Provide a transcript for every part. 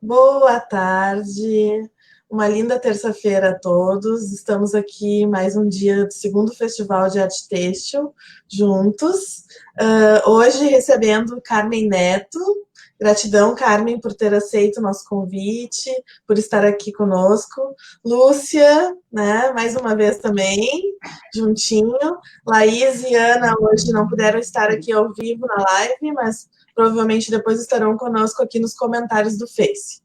Boa tarde, uma linda terça-feira a todos. Estamos aqui mais um dia do segundo Festival de Arte Têxtil juntos. Hoje recebendo Carmen Neto. Gratidão, Carmen, por ter aceito o nosso convite, por estar aqui conosco. Lúcia, né, mais uma vez também, juntinho. Laís e Ana hoje não puderam estar aqui ao vivo na live, mas provavelmente depois estarão conosco aqui nos comentários do Face.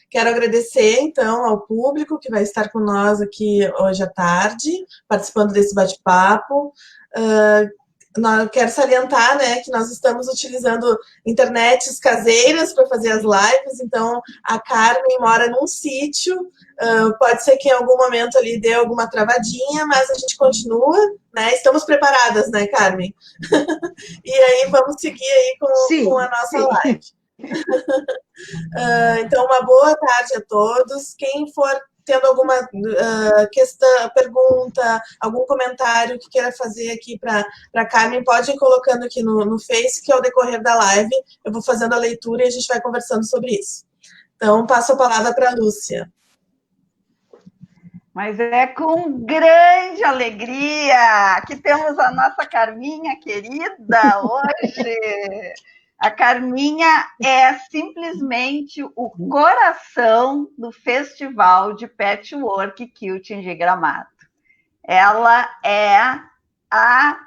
Quero agradecer, então, ao público que vai estar com nós aqui hoje à tarde, participando desse bate-papo. Quero salientar, né, que nós estamos utilizando internets caseiras para fazer as lives, então a Carmen mora num sítio, pode ser que em algum momento ali dê alguma travadinha, mas a gente continua, né, estamos preparadas, né, Carmen? E aí vamos seguir aí com a nossa live. Então, uma boa tarde a todos. Quem for tendo alguma questão, pergunta, algum comentário que queira fazer aqui para a Carmen, pode ir colocando aqui no Face, que ao decorrer da live eu vou fazendo a leitura e a gente vai conversando sobre isso. Então, passo a palavra para a Lúcia. Mas é com grande alegria que temos a nossa Carminha querida hoje. A Carminha é simplesmente o coração do Festival de Patchwork Quilting de Gramado. Ela é a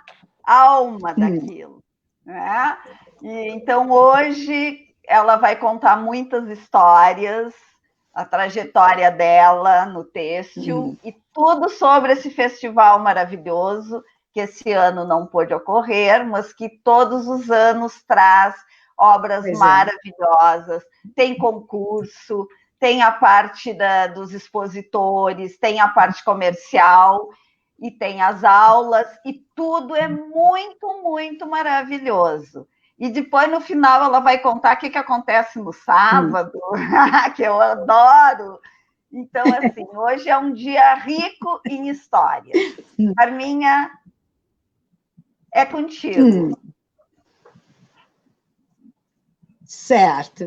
alma daquilo, né? E, então, hoje, ela vai contar muitas histórias, a trajetória dela no têxtil e tudo sobre esse festival maravilhoso que esse ano não pôde ocorrer, mas que todos os anos traz obras maravilhosas, tem concurso, tem a parte dos expositores, tem a parte comercial e tem as aulas, e tudo é muito, muito maravilhoso. E depois, no final, ela vai contar o que acontece no sábado, que eu adoro. Então, assim, hoje é um dia rico em histórias. Carminha, é contigo. Certo.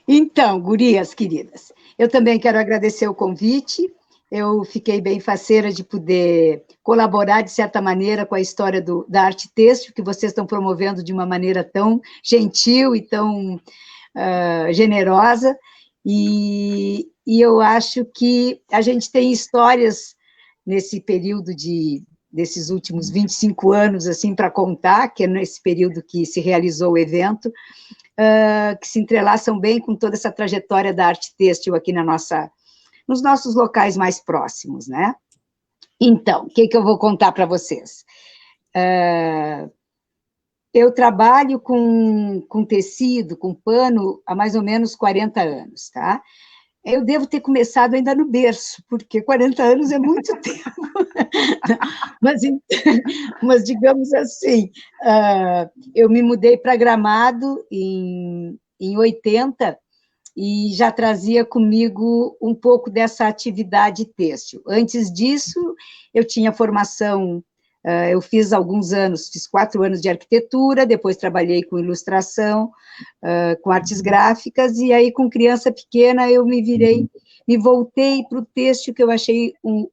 Então, gurias queridas, eu também quero agradecer o convite. Eu fiquei bem faceira de poder colaborar, de certa maneira, com a história da arte têxtil, que vocês estão promovendo de uma maneira tão gentil e tão generosa, e eu acho que a gente tem histórias nesse período desses últimos 25 anos, assim, para contar, que é nesse período que se realizou o evento, que se entrelaçam bem com toda essa trajetória da arte têxtil aqui nos nossos locais mais próximos, né? Então, o que eu vou contar para vocês? Eu trabalho com tecido, com pano, há mais ou menos 40 anos, tá? Eu devo ter começado ainda no berço, porque 40 anos é muito tempo. Mas digamos assim, eu me mudei para Gramado em 80, e já trazia comigo um pouco dessa atividade têxtil. Antes disso, eu tinha formação, eu fiz alguns anos, fiz 4 anos de arquitetura, depois trabalhei com ilustração, com artes gráficas, e aí com criança pequena eu me voltei para o têxtil, que eu achei o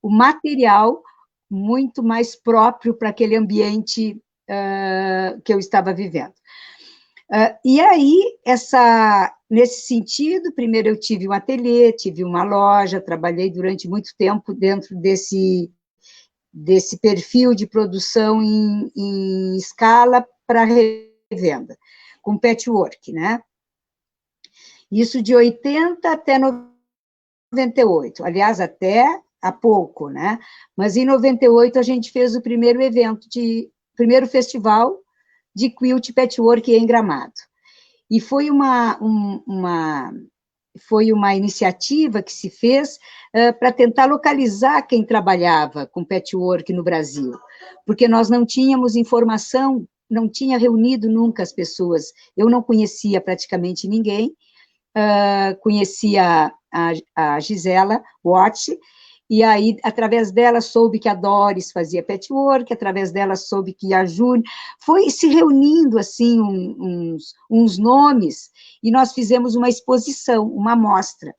material muito mais próprio para aquele ambiente que eu estava vivendo. E aí, nesse sentido, primeiro eu tive um ateliê, tive uma loja, trabalhei durante muito tempo dentro desse perfil de produção em escala para revenda, com patchwork, né? Isso de 80 até 98, aliás, até há pouco, né? Mas em 98 a gente fez o primeiro primeiro festival de quilt patchwork em Gramado. E foi foi uma iniciativa que se fez para tentar localizar quem trabalhava com patchwork no Brasil, porque nós não tínhamos informação, não tinha reunido nunca as pessoas, eu não conhecia praticamente ninguém, conhecia a Gisela Watt, E aí, através dela, soube que a Doris fazia patchwork, através dela, soube que a Júlia... Foi se reunindo, assim, uns nomes, e nós fizemos uma exposição, uma mostra,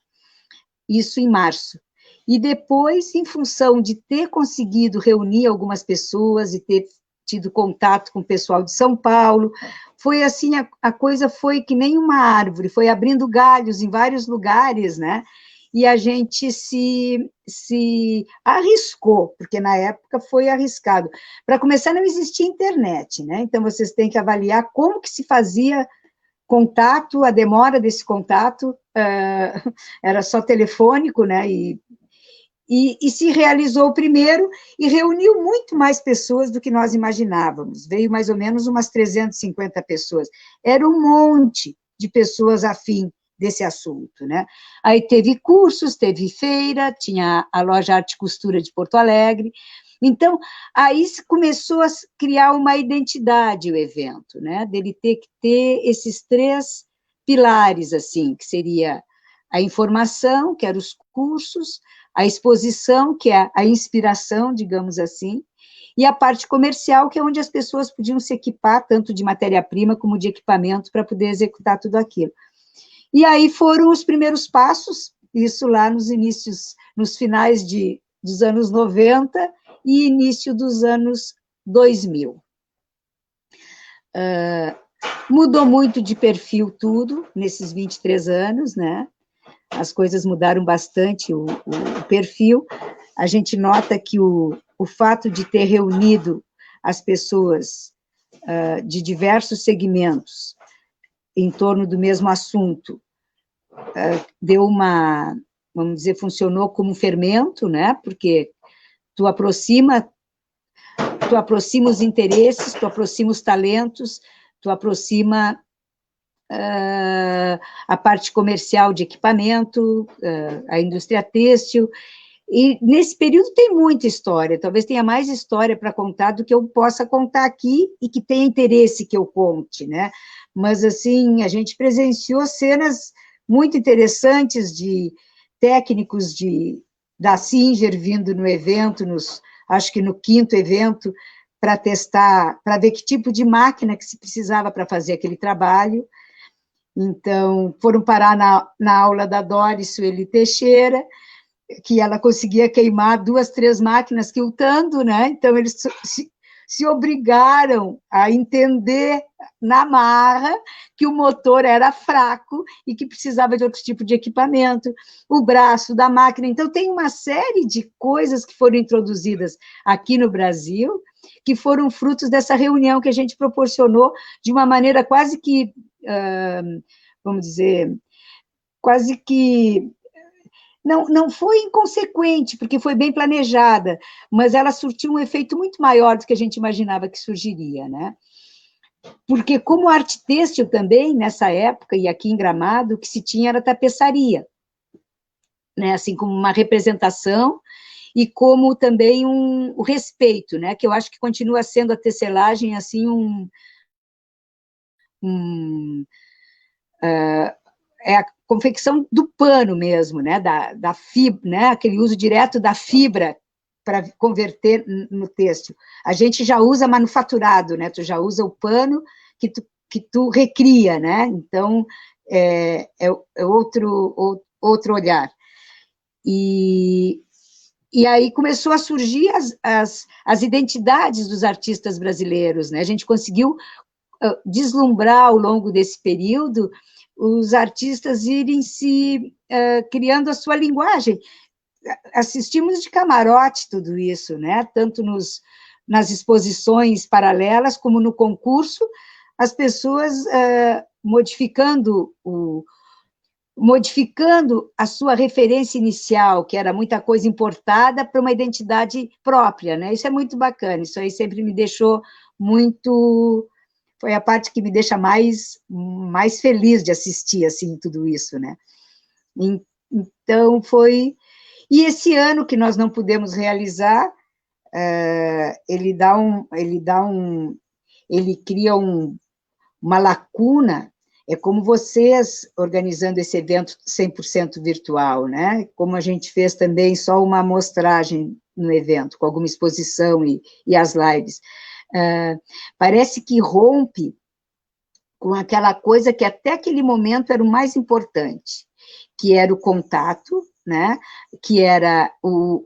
isso em março. E depois, em função de ter conseguido reunir algumas pessoas e ter tido contato com o pessoal de São Paulo, foi assim, a coisa foi que nem uma árvore, foi abrindo galhos em vários lugares, né? E a gente se arriscou, porque na época foi arriscado. Para começar, não existia internet, né? Então, vocês têm que avaliar como que se fazia contato, a demora desse contato, era só telefônico, né? E se realizou primeiro e reuniu muito mais pessoas do que nós imaginávamos. Veio mais ou menos umas 350 pessoas. Era um monte de pessoas afim desse assunto, né? Aí teve cursos, teve feira, tinha a loja Arte e Costura de Porto Alegre. Então, aí começou a criar uma identidade o evento, né? Dele ter que ter esses 3 pilares, assim, que seria a informação, que eram os cursos, a exposição, que é a inspiração, digamos assim, e a parte comercial, que é onde as pessoas podiam se equipar, tanto de matéria-prima como de equipamento, para poder executar tudo aquilo. E aí foram os primeiros passos, isso lá nos finais dos anos 90 e início dos anos 2000. Mudou muito de perfil tudo, nesses 23 anos, né? As coisas mudaram bastante, o perfil. A gente nota que o fato de ter reunido as pessoas de diversos segmentos em torno do mesmo assunto, deu vamos dizer, funcionou como um fermento, né? Porque tu aproxima os interesses, tu aproxima os talentos, tu aproxima a parte comercial de equipamento, a indústria têxtil, e nesse período tem muita história, talvez tenha mais história para contar do que eu possa contar aqui, e que tenha interesse que eu conte, né? Mas, assim, a gente presenciou cenas muito interessantes de técnicos da Singer vindo no evento, acho que no 5º evento, para testar, para ver que tipo de máquina que se precisava para fazer aquele trabalho. Então, foram parar na aula da Doris Sueli Teixeira, que ela conseguia queimar 2, 3 máquinas quiltando, né? Então, eles se obrigaram a entender na marra que o motor era fraco e que precisava de outro tipo de equipamento, o braço da máquina. Então, tem uma série de coisas que foram introduzidas aqui no Brasil, que foram frutos dessa reunião que a gente proporcionou de uma maneira quase que, vamos dizer, quase que... Não foi inconsequente, porque foi bem planejada, mas ela surtiu um efeito muito maior do que a gente imaginava que surgiria, né? Porque, como arte têxtil também, nessa época, e aqui em Gramado, o que se tinha era tapeçaria, né? Assim, como uma representação, e como também o respeito, né? Que eu acho que continua sendo a tecelagem, assim, é a confecção do pano mesmo, né, da fibra, né, aquele uso direto da fibra para converter no têxtil. A gente já usa manufaturado, né, tu já usa o pano que tu recria, né, então é outro olhar. E aí começou a surgir as identidades dos artistas brasileiros, né, a gente conseguiu deslumbrar ao longo desse período os artistas irem se criando a sua linguagem. Assistimos de camarote tudo isso, né? Tanto nas exposições paralelas, como no concurso, as pessoas modificando a sua referência inicial, que era muita coisa importada, para uma identidade própria, né? Isso é muito bacana, isso aí sempre me deixou muito... Foi a parte que me deixa mais feliz de assistir, assim, tudo isso, né? Então, foi... E esse ano que nós não pudemos realizar, ele cria uma lacuna É como vocês organizando esse evento 100% virtual, né? Como a gente fez também só uma amostragem no evento, com alguma exposição e as lives. Parece que rompe com aquela coisa que até aquele momento era o mais importante, que era o contato, né? Que era o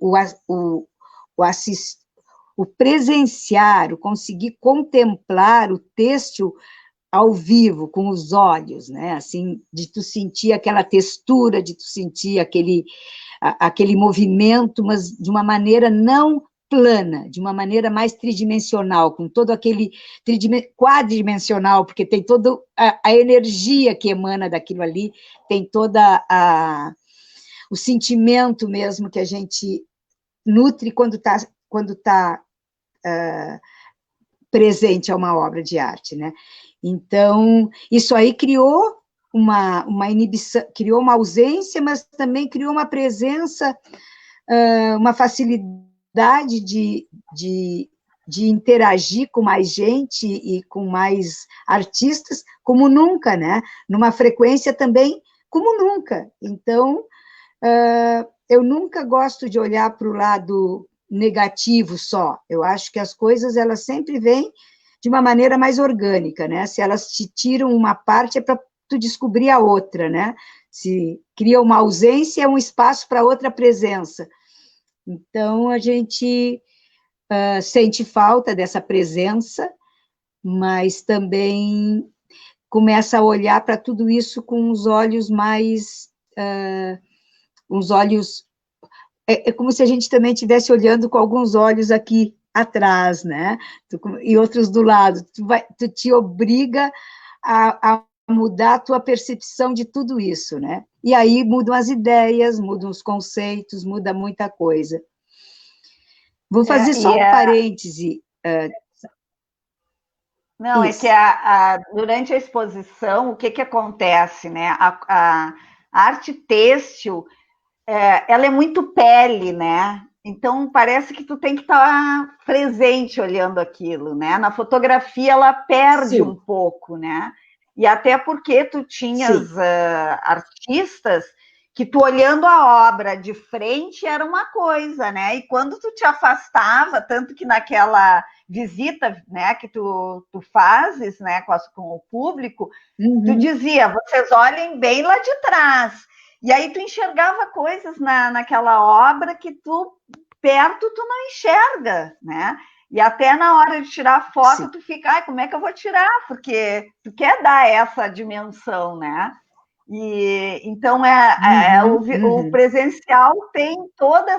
presenciar, o conseguir contemplar o texto ao vivo, com os olhos, né? Assim, de tu sentir aquela textura, de tu sentir aquele movimento, mas de uma maneira não plana, de uma maneira mais tridimensional, com todo aquele quadridimensional, porque tem toda a energia que emana daquilo ali, tem toda o sentimento mesmo que a gente nutre quando tá presente a uma obra de arte, né? Então, isso aí criou uma inibição, criou uma ausência, mas também criou uma presença, uma facilidade de interagir com mais gente e com mais artistas, como nunca, né? Numa frequência também como nunca. Então, eu nunca gosto de olhar para o lado negativo só. Eu acho que as coisas, elas sempre vêm de uma maneira mais orgânica, né? Se elas te tiram uma parte, é para tu descobrir a outra, né? Se cria uma ausência, é um espaço para outra presença. Então, a gente sente falta dessa presença, mas também começa a olhar para tudo isso com os olhos mais... uns olhos... É como se a gente também estivesse olhando com alguns olhos aqui atrás, né? E outros do lado. Tu te obriga a mudar a tua percepção de tudo isso, né? E aí mudam as ideias, mudam os conceitos, muda muita coisa. Vou fazer só um parêntese. Não, isso. É que durante a exposição, o que acontece, né? A arte têxtil, ela é muito pele, né? Então, parece que tu tem que estar presente olhando aquilo, né? Na fotografia, ela perde um pouco, né? E até porque tu tinhas artistas que tu olhando a obra de frente era uma coisa, né? E quando tu te afastava, tanto que naquela visita, né, que tu fazes, né, com o público, tu dizia, vocês olhem bem lá de trás. E aí tu enxergava coisas naquela obra que tu, perto, tu não enxerga, né? E até na hora de tirar foto, tu fica, como é que eu vou tirar? Porque tu quer dar essa dimensão, né? E então o presencial tem toda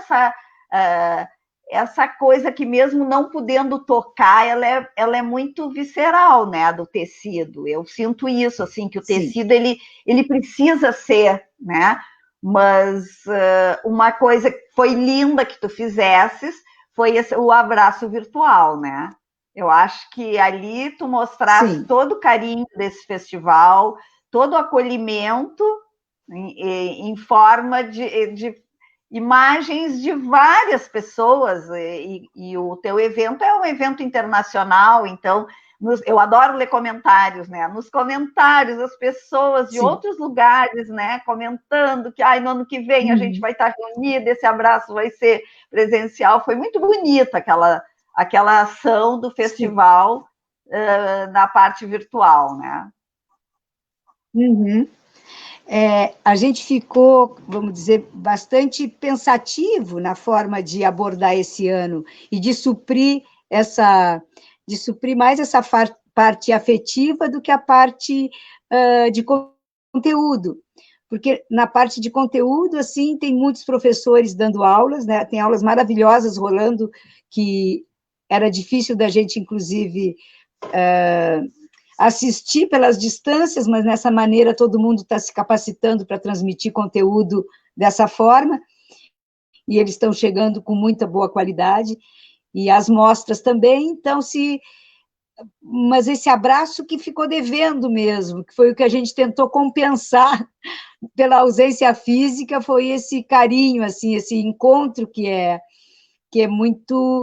essa coisa que mesmo não podendo tocar, ela é muito visceral, né, do tecido. Eu sinto isso, assim, que o tecido ele precisa ser, né? Mas uma coisa que foi linda que tu fizesses foi o abraço virtual, né? Eu acho que ali tu mostraste todo o carinho desse festival, todo o acolhimento em forma de imagens de várias pessoas, e o teu evento é um evento internacional, então eu adoro ler comentários, né? Nos comentários, as pessoas de outros lugares, né, comentando que no ano que vem a gente vai estar reunida, esse abraço vai ser presencial. Foi muito bonita aquela ação do festival na parte virtual, né? A gente ficou, vamos dizer, bastante pensativo na forma de abordar esse ano e de suprir mais essa parte afetiva do que a parte de conteúdo. Porque na parte de conteúdo, assim, tem muitos professores dando aulas, né? Tem aulas maravilhosas rolando, que era difícil da gente, inclusive, assistir pelas distâncias, mas nessa maneira todo mundo está se capacitando para transmitir conteúdo dessa forma, e eles estão chegando com muita boa qualidade, e as mostras também, então mas esse abraço que ficou devendo mesmo, que foi o que a gente tentou compensar pela ausência física, foi esse carinho, assim, esse encontro que é muito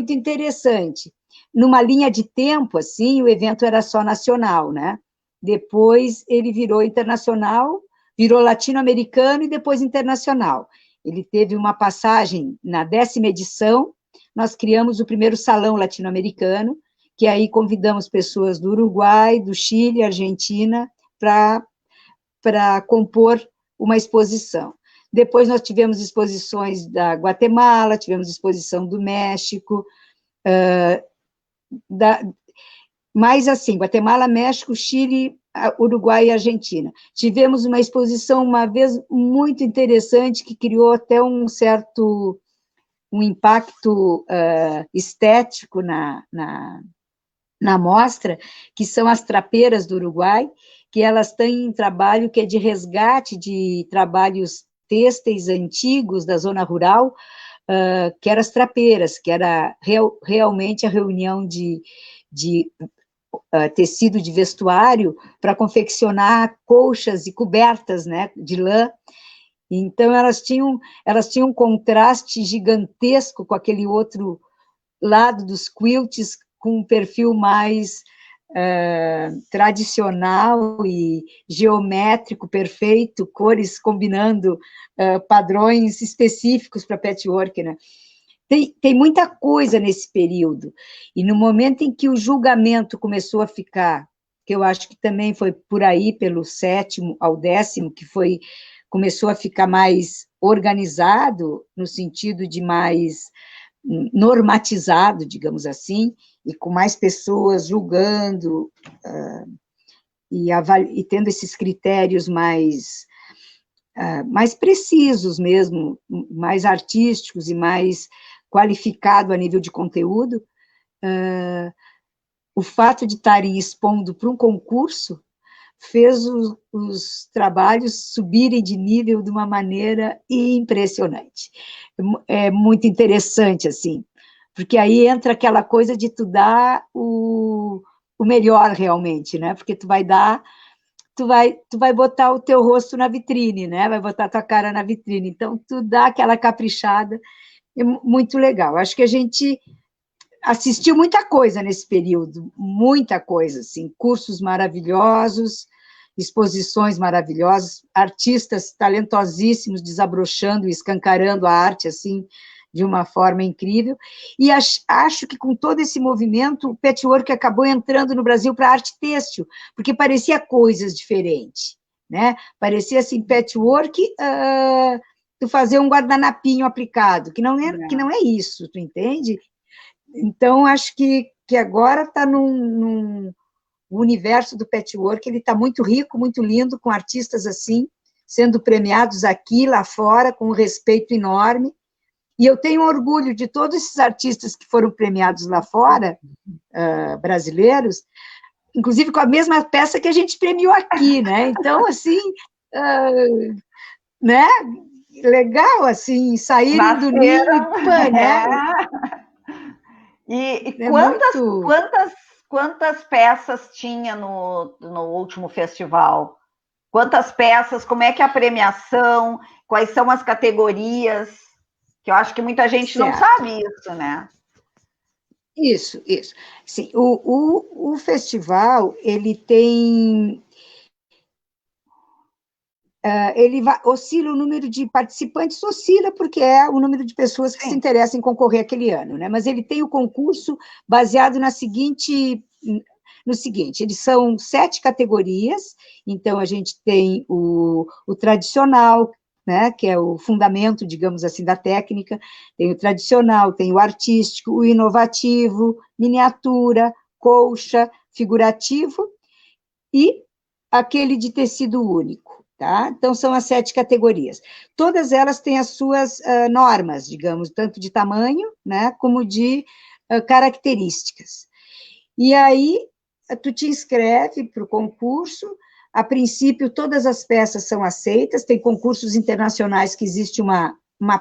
interessante. Numa linha de tempo, assim, o evento era só nacional, né? depois ele virou internacional, virou latino-americano e depois internacional. Ele teve uma passagem na 10ª edição, nós criamos o primeiro salão latino-americano, que aí convidamos pessoas do Uruguai, do Chile, Argentina, para compor uma exposição. Depois nós tivemos exposições da Guatemala, tivemos exposição do México, mas assim, Guatemala, México, Chile, Uruguai e Argentina. Tivemos uma exposição uma vez muito interessante, que criou até um impacto estético na mostra, que são as trapeiras do Uruguai, que elas têm um trabalho que é de resgate de trabalhos têxteis antigos da zona rural, que eram as trapeiras, que era realmente a reunião de tecido de vestuário para confeccionar colchas e cobertas, né, de lã. Então, elas tinham um contraste gigantesco com aquele outro lado dos quilts, com um perfil mais tradicional e geométrico, perfeito, cores combinando padrões específicos para patchwork, né? Tem muita coisa nesse período, e no momento em que o julgamento começou a ficar, que eu acho que também foi por aí, pelo 7º ao 10º, que começou a ficar mais organizado, no sentido de mais normatizado, digamos assim, e com mais pessoas julgando, e tendo esses critérios mais precisos mesmo, mais artísticos e mais qualificado a nível de conteúdo, o fato de estarem expondo para um concurso fez os trabalhos subirem de nível de uma maneira impressionante. É muito interessante, assim, porque aí entra aquela coisa de tu dar o melhor realmente, né? Porque tu vai botar o teu rosto na vitrine, né? Vai botar a tua cara na vitrine. Então, tu dá aquela caprichada, é muito legal. Acho que a gente assistiu muita coisa nesse período, muita coisa, assim, cursos maravilhosos, exposições maravilhosas, artistas talentosíssimos desabrochando e escancarando a arte, assim, de uma forma incrível, e acho que com todo esse movimento, o patchwork acabou entrando no Brasil para a arte têxtil, porque parecia coisas diferentes, né? Parecia, assim, patchwork, tu fazer um guardanapinho aplicado, que não é isso, tu entende? Então, acho que agora está o universo do patchwork, ele está muito rico, muito lindo, com artistas assim, sendo premiados aqui, lá fora, com um respeito enorme, e eu tenho orgulho de todos esses artistas que foram premiados lá fora, brasileiros, inclusive com a mesma peça que a gente premiou aqui, né? Então, assim, né? Legal, assim, saírem do ninho e pã, né? E É quantas peças tinha no último festival? Quantas peças? Como é que é a premiação? Quais são as categorias? Que eu acho que muita gente não sabe isso, né? Isso. Sim, o festival, ele tem... oscila o número de participantes, oscila porque é o número de pessoas que se interessam em concorrer aquele ano, né? Mas ele tem o concurso baseado no seguinte, eles são 7 categorias, então a gente tem o tradicional, né, que é o fundamento, digamos assim, da técnica, tem o tradicional, tem o artístico, o inovativo, miniatura, colcha, figurativo e aquele de tecido único. Tá? Então, são as 7 categorias. Todas elas têm as suas normas, digamos, tanto de tamanho, né, como de características. E aí, tu te inscreve para o concurso, a princípio, todas as peças são aceitas, tem concursos internacionais que existe uma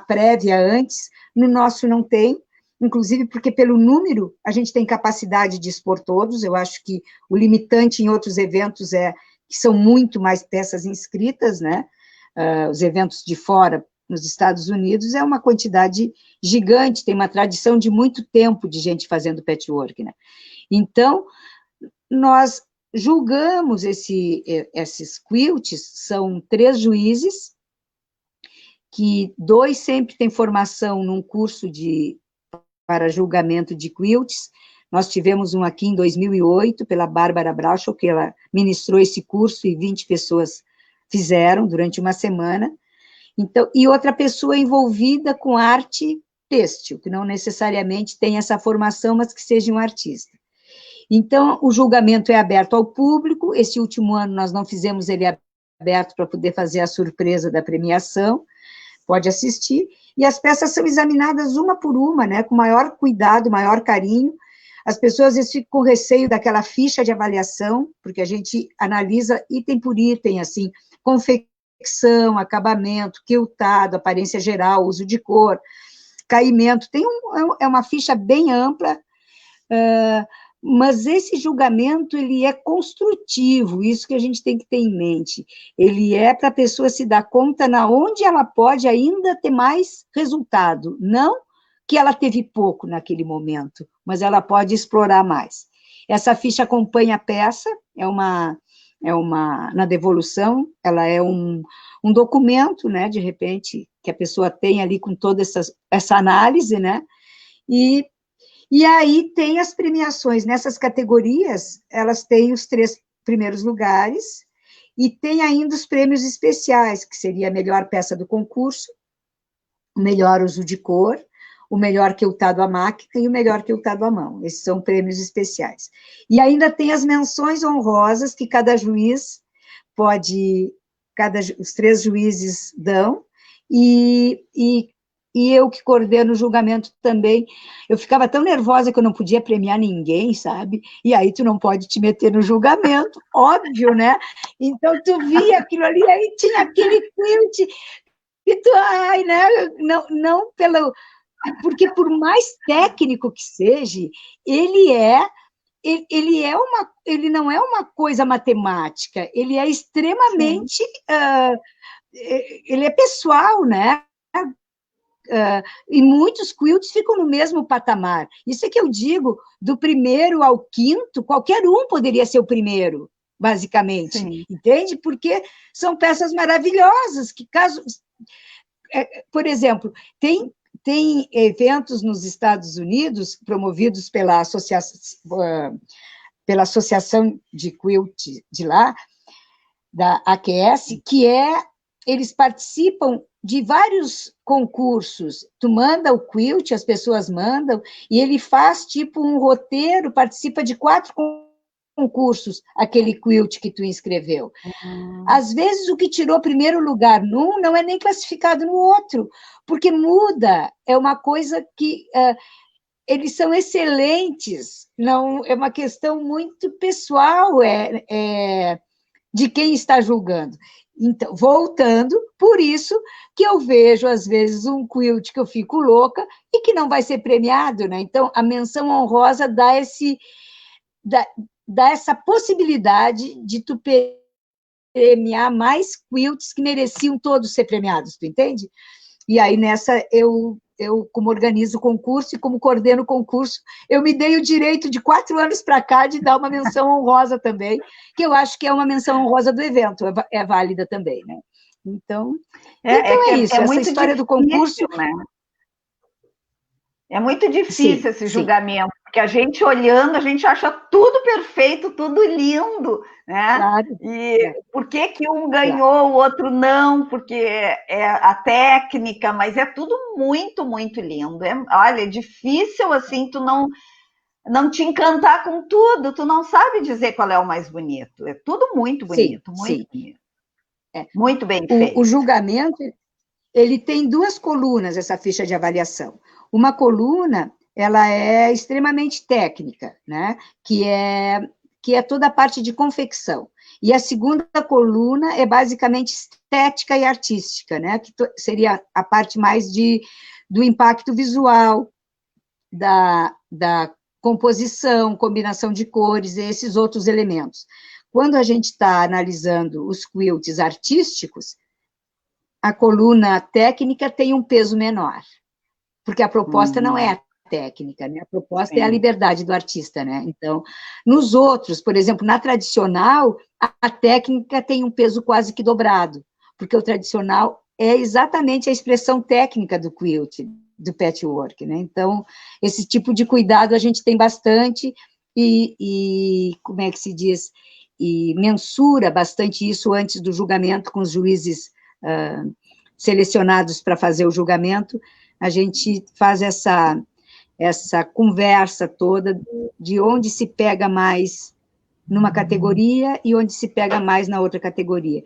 prévia antes, no nosso não tem, inclusive porque pelo número a gente tem capacidade de expor todos, eu acho que o limitante em outros eventos que são muito mais peças inscritas, né? Os eventos de fora, nos Estados Unidos, é uma quantidade gigante, tem uma tradição de muito tempo de gente fazendo patchwork, né? Então, nós julgamos esses quilts, são 3 juízes, que 2 sempre têm formação num curso para julgamento de quilts. Nós tivemos um aqui em 2008, pela Bárbara Brauchel, que ela ministrou esse curso e 20 pessoas fizeram durante uma semana. Então, e outra pessoa envolvida com arte têxtil, que não necessariamente tem essa formação, mas que seja um artista. Então, o julgamento é aberto ao público. Esse último ano nós não fizemos ele aberto para poder fazer a surpresa da premiação, pode assistir, e as peças são examinadas uma por uma, né, com maior cuidado, maior carinho. As pessoas às vezes ficam com receio daquela ficha de avaliação, porque a gente analisa item por item, assim, confecção, acabamento, quiltado, aparência geral, uso de cor, caimento, é uma ficha bem ampla, mas esse julgamento, ele é construtivo, isso que a gente tem que ter em mente. Ele é para a pessoa se dar conta na onde ela pode ainda ter mais resultado, não que ela teve pouco naquele momento, mas ela pode explorar mais. Essa ficha acompanha a peça, na devolução, ela é um documento, né, de repente, que a pessoa tem ali com toda essa análise, né, e aí tem as premiações. Nessas categorias, elas têm os 3 primeiros lugares, e tem ainda os prêmios especiais, que seria a melhor peça do concurso, o melhor uso de cor, o melhor quiltado à máquina e o melhor quiltado à mão. Esses são prêmios especiais. E ainda tem as menções honrosas, que cada juiz os 3 juízes dão, e eu que coordeno o julgamento também. Eu ficava tão nervosa que eu não podia premiar ninguém, sabe? E aí tu não pode te meter no julgamento, óbvio, né? Então tu via aquilo ali, aí tinha aquele quilt, e tu, ai, né? Não pelo... Porque por mais técnico que seja, ele não é uma coisa matemática, ele é extremamente... ele é pessoal, né? E muitos quilts ficam no mesmo patamar. Isso é que eu digo, do primeiro ao quinto, qualquer um poderia ser o primeiro, basicamente. Sim. Entende? Porque são peças maravilhosas, que caso... por exemplo, tem eventos nos Estados Unidos, promovidos pela Associação de Quilt de lá, da AQS, eles participam de vários concursos. Tu manda o quilt, as pessoas mandam, e ele faz tipo um roteiro, participa de 4 concursos, aquele quilt que tu inscreveu. Às vezes, o que tirou primeiro lugar num não é nem classificado no outro, porque muda, é uma coisa que... eles são excelentes, não é uma questão muito pessoal, de quem está julgando. Então, voltando, por isso que eu vejo, às vezes, um quilt que eu fico louca e que não vai ser premiado, né? Então, a menção honrosa dá essa possibilidade de tu premiar mais quilts que mereciam todos ser premiados, tu entende? E aí, nessa, eu como organizo o concurso e como coordeno o concurso, eu me dei o direito de 4 anos para cá de dar uma menção honrosa também, que eu acho que é uma menção honrosa do evento, é válida também, né? Então, é isso, essa história do concurso... Né? É muito difícil esse julgamento, porque a gente olhando, a gente acha tudo perfeito, tudo lindo, né? Claro. E por que um ganhou, o outro não? Porque é a técnica, mas é tudo muito, muito lindo. Olha, é difícil, assim, tu não te encantar com tudo, tu não sabe dizer qual é o mais bonito. É tudo muito bonito, muito bonito. Muito bem feito. O julgamento, ele tem 2 colunas, essa ficha de avaliação. Uma coluna, ela é extremamente técnica, né? Que é toda a parte de confecção. E a segunda coluna é basicamente estética e artística, né? Que seria a parte mais do impacto visual, da composição, combinação de cores, e esses outros elementos. Quando a gente está analisando os quilts artísticos, a coluna técnica tem um peso menor, porque a proposta não é a técnica, né? A proposta é a liberdade do artista, né? Então, nos outros, por exemplo, na tradicional, a técnica tem um peso quase que dobrado, porque o tradicional é exatamente a expressão técnica do quilt, do patchwork, né? Então, esse tipo de cuidado a gente tem bastante e como é que se diz? E mensura bastante isso antes do julgamento com os juízes selecionados para fazer o julgamento. A gente faz essa conversa toda de onde se pega mais numa categoria e onde se pega mais na outra categoria.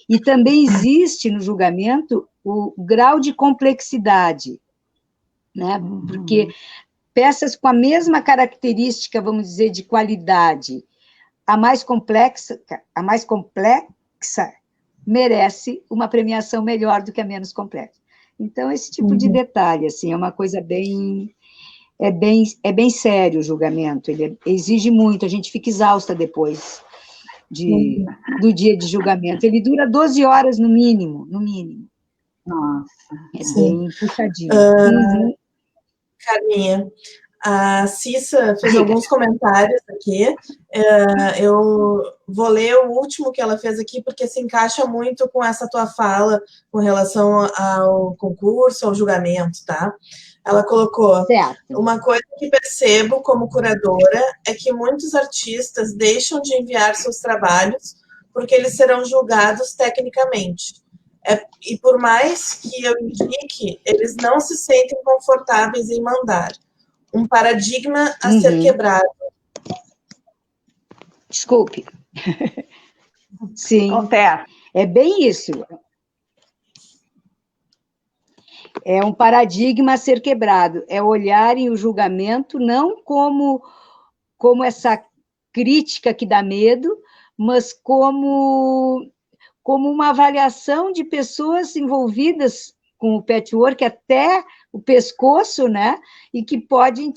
E também existe no julgamento o grau de complexidade, né? Porque peças com a mesma característica, vamos dizer, de qualidade, a mais complexa merece uma premiação melhor do que a menos complexa. Então, esse tipo de detalhe, assim, é uma coisa bem... É bem sério o julgamento, ele exige muito, a gente fica exausta depois do dia de julgamento. Ele dura 12 horas no mínimo, no mínimo. Nossa. É bem puxadinho. Carminha, a Cissa fez alguns comentários aqui. Eu vou ler o último que ela fez aqui, porque se encaixa muito com essa tua fala com relação ao concurso, ao julgamento, tá? Ela colocou: certo. Uma coisa que percebo como curadora é que muitos artistas deixam de enviar seus trabalhos porque eles serão julgados tecnicamente. E por mais que eu indique, eles não se sentem confortáveis em mandar. Um paradigma a ser quebrado. Desculpe. Sim. Acontece. É bem isso. É um paradigma a ser quebrado. É olharem o julgamento não como essa crítica que dá medo, mas como uma avaliação de pessoas envolvidas com o patchwork até o pescoço, né? E que podem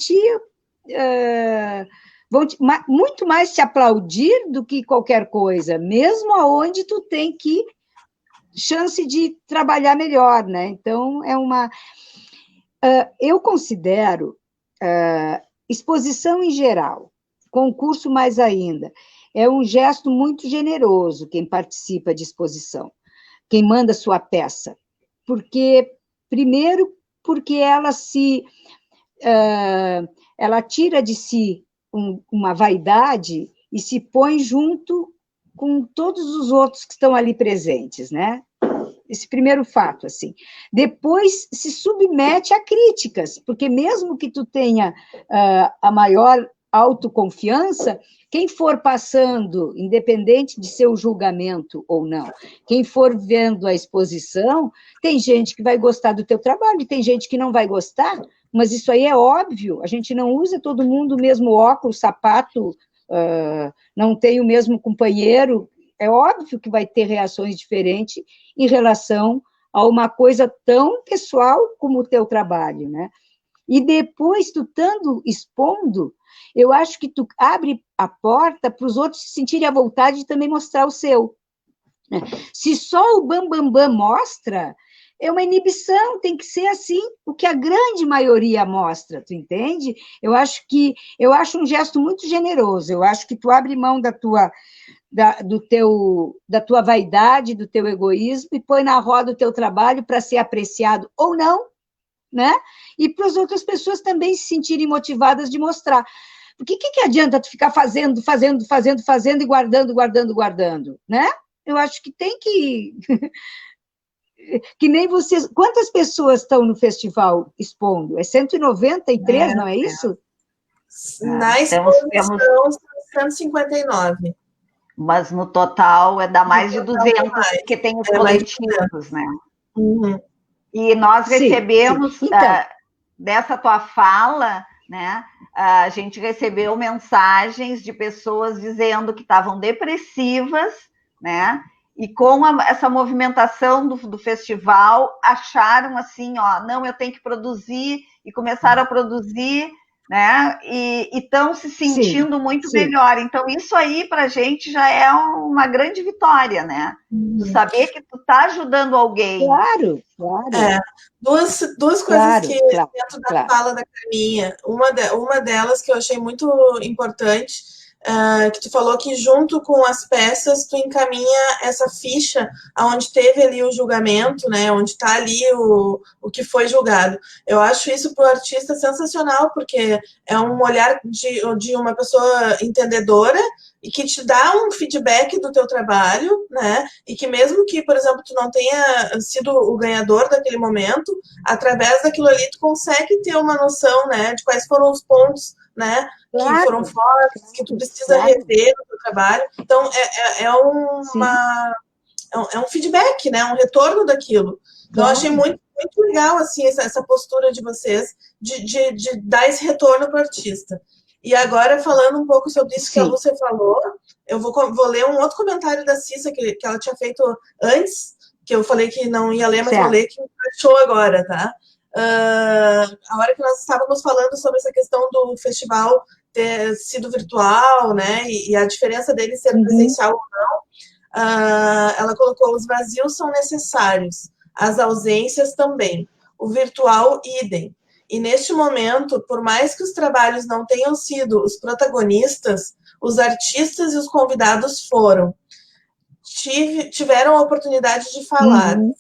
muito mais te aplaudir do que qualquer coisa, mesmo aonde tu tem chance de trabalhar melhor, né? Então, eu considero exposição em geral, concurso mais ainda, é um gesto muito generoso quem participa de exposição, quem manda sua peça, primeiro, porque ela tira de si uma vaidade e se põe junto com todos os outros que estão ali presentes, né? Esse primeiro fato, assim. Depois se submete a críticas, porque mesmo que tu tenha a maior autoconfiança, quem for passando, independente de seu julgamento ou não, quem for vendo a exposição, tem gente que vai gostar do teu trabalho, e tem gente que não vai gostar, mas isso aí é óbvio, a gente não usa todo mundo o mesmo óculos, sapato, não tem o mesmo companheiro, é óbvio que vai ter reações diferentes em relação a uma coisa tão pessoal como o teu trabalho, né? E depois, tu estando expondo, eu acho que tu abre a porta para os outros se sentirem à vontade de também mostrar o seu. Né? Se só o bam mostra, é uma inibição, tem que ser assim, o que a grande maioria mostra, tu entende? Eu acho um gesto muito generoso, eu acho que tu abre mão da tua vaidade, do teu egoísmo, e põe na roda o teu trabalho para ser apreciado ou não, né? E para as outras pessoas também se sentirem motivadas de mostrar. Porque que adianta tu ficar fazendo e guardando, né? Eu acho que tem que... que nem vocês... Quantas pessoas estão no festival expondo? É 193, não é isso? Na exposição, são 159. Mas no total dá mais de 200, porque tem os coletivos, né? Uhum. E nós recebemos, sim. Então, dessa tua fala, né? A gente recebeu mensagens de pessoas dizendo que estavam depressivas, né? E com essa movimentação do festival, acharam assim, ó, não, eu tenho que produzir, e começaram a produzir né? E estão se sentindo muito melhor. Então, isso aí para a gente já é uma grande vitória, né? Tu saber que tu tá ajudando alguém. Claro. Duas coisas que dentro da fala da Carminha, uma delas que eu achei muito importante, que tu falou que junto com as peças tu encaminha essa ficha onde teve ali o julgamento, né, onde está ali o que foi julgado. Eu acho isso para o artista sensacional, porque é um olhar de uma pessoa entendedora e que te dá um feedback do teu trabalho, né, e que mesmo que, por exemplo, tu não tenha sido o ganhador daquele momento, através daquilo ali tu consegue ter uma noção, né, de quais foram os pontos, né, que foram fortes, que tu precisa rever no teu trabalho. Então, é um feedback, né, um retorno daquilo. Então, eu achei muito legal, assim, essa postura de vocês de dar esse retorno para o artista. E agora, falando um pouco sobre isso que a Lúcia falou, eu vou ler um outro comentário da Cissa que ela tinha feito antes, que eu falei que não ia ler, mas vou ler, que me achou agora, tá? A hora que nós estávamos falando sobre essa questão do festival ter sido virtual, né, e a diferença dele ser presencial ou não, ela colocou: os vazios são necessários, as ausências também, o virtual idem. E neste momento, por mais que os trabalhos não tenham sido os protagonistas, os artistas e os convidados foram. Tiveram a oportunidade de falar. Foi muito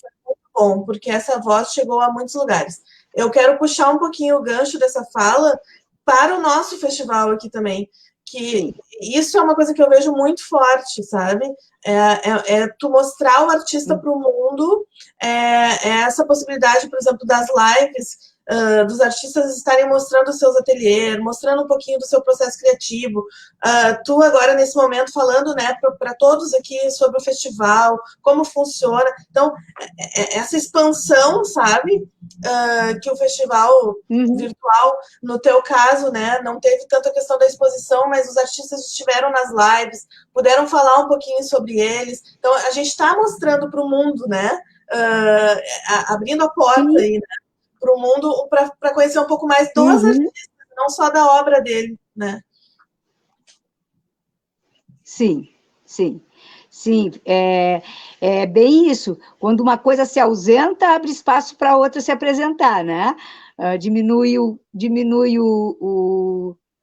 bom, porque essa voz chegou a muitos lugares. Eu quero puxar um pouquinho o gancho dessa fala para o nosso festival aqui também, que isso é uma coisa que eu vejo muito forte, sabe? É tu mostrar o artista para o mundo, essa possibilidade, por exemplo, das lives, dos artistas estarem mostrando os seus ateliês, mostrando um pouquinho do seu processo criativo. Tu agora, nesse momento, falando, né, para todos aqui sobre o festival, como funciona. Então, essa expansão, sabe, que o festival virtual, no teu caso, né, não teve tanta questão da exposição, mas os artistas estiveram nas lives, puderam falar um pouquinho sobre eles. Então, a gente está mostrando para o mundo, né, abrindo a porta aí, né, para o mundo, para conhecer um pouco mais dos artistas, não só da obra dele, né? Sim, é bem isso. Quando uma coisa se ausenta, abre espaço para outra se apresentar, né? Diminui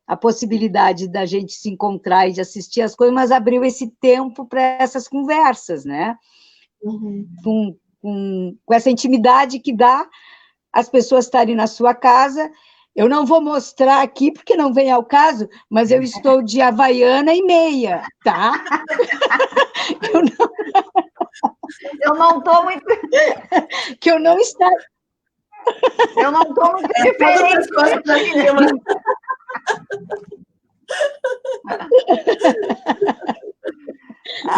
a possibilidade da gente se encontrar e de assistir as coisas, mas abriu esse tempo para essas conversas, né? Com essa intimidade que dá as pessoas estarem na sua casa. Eu não vou mostrar aqui, porque não vem ao caso, mas eu estou de havaiana e meia, tá? Eu não estou muito... Que eu não está... Eu não estou muito diferente.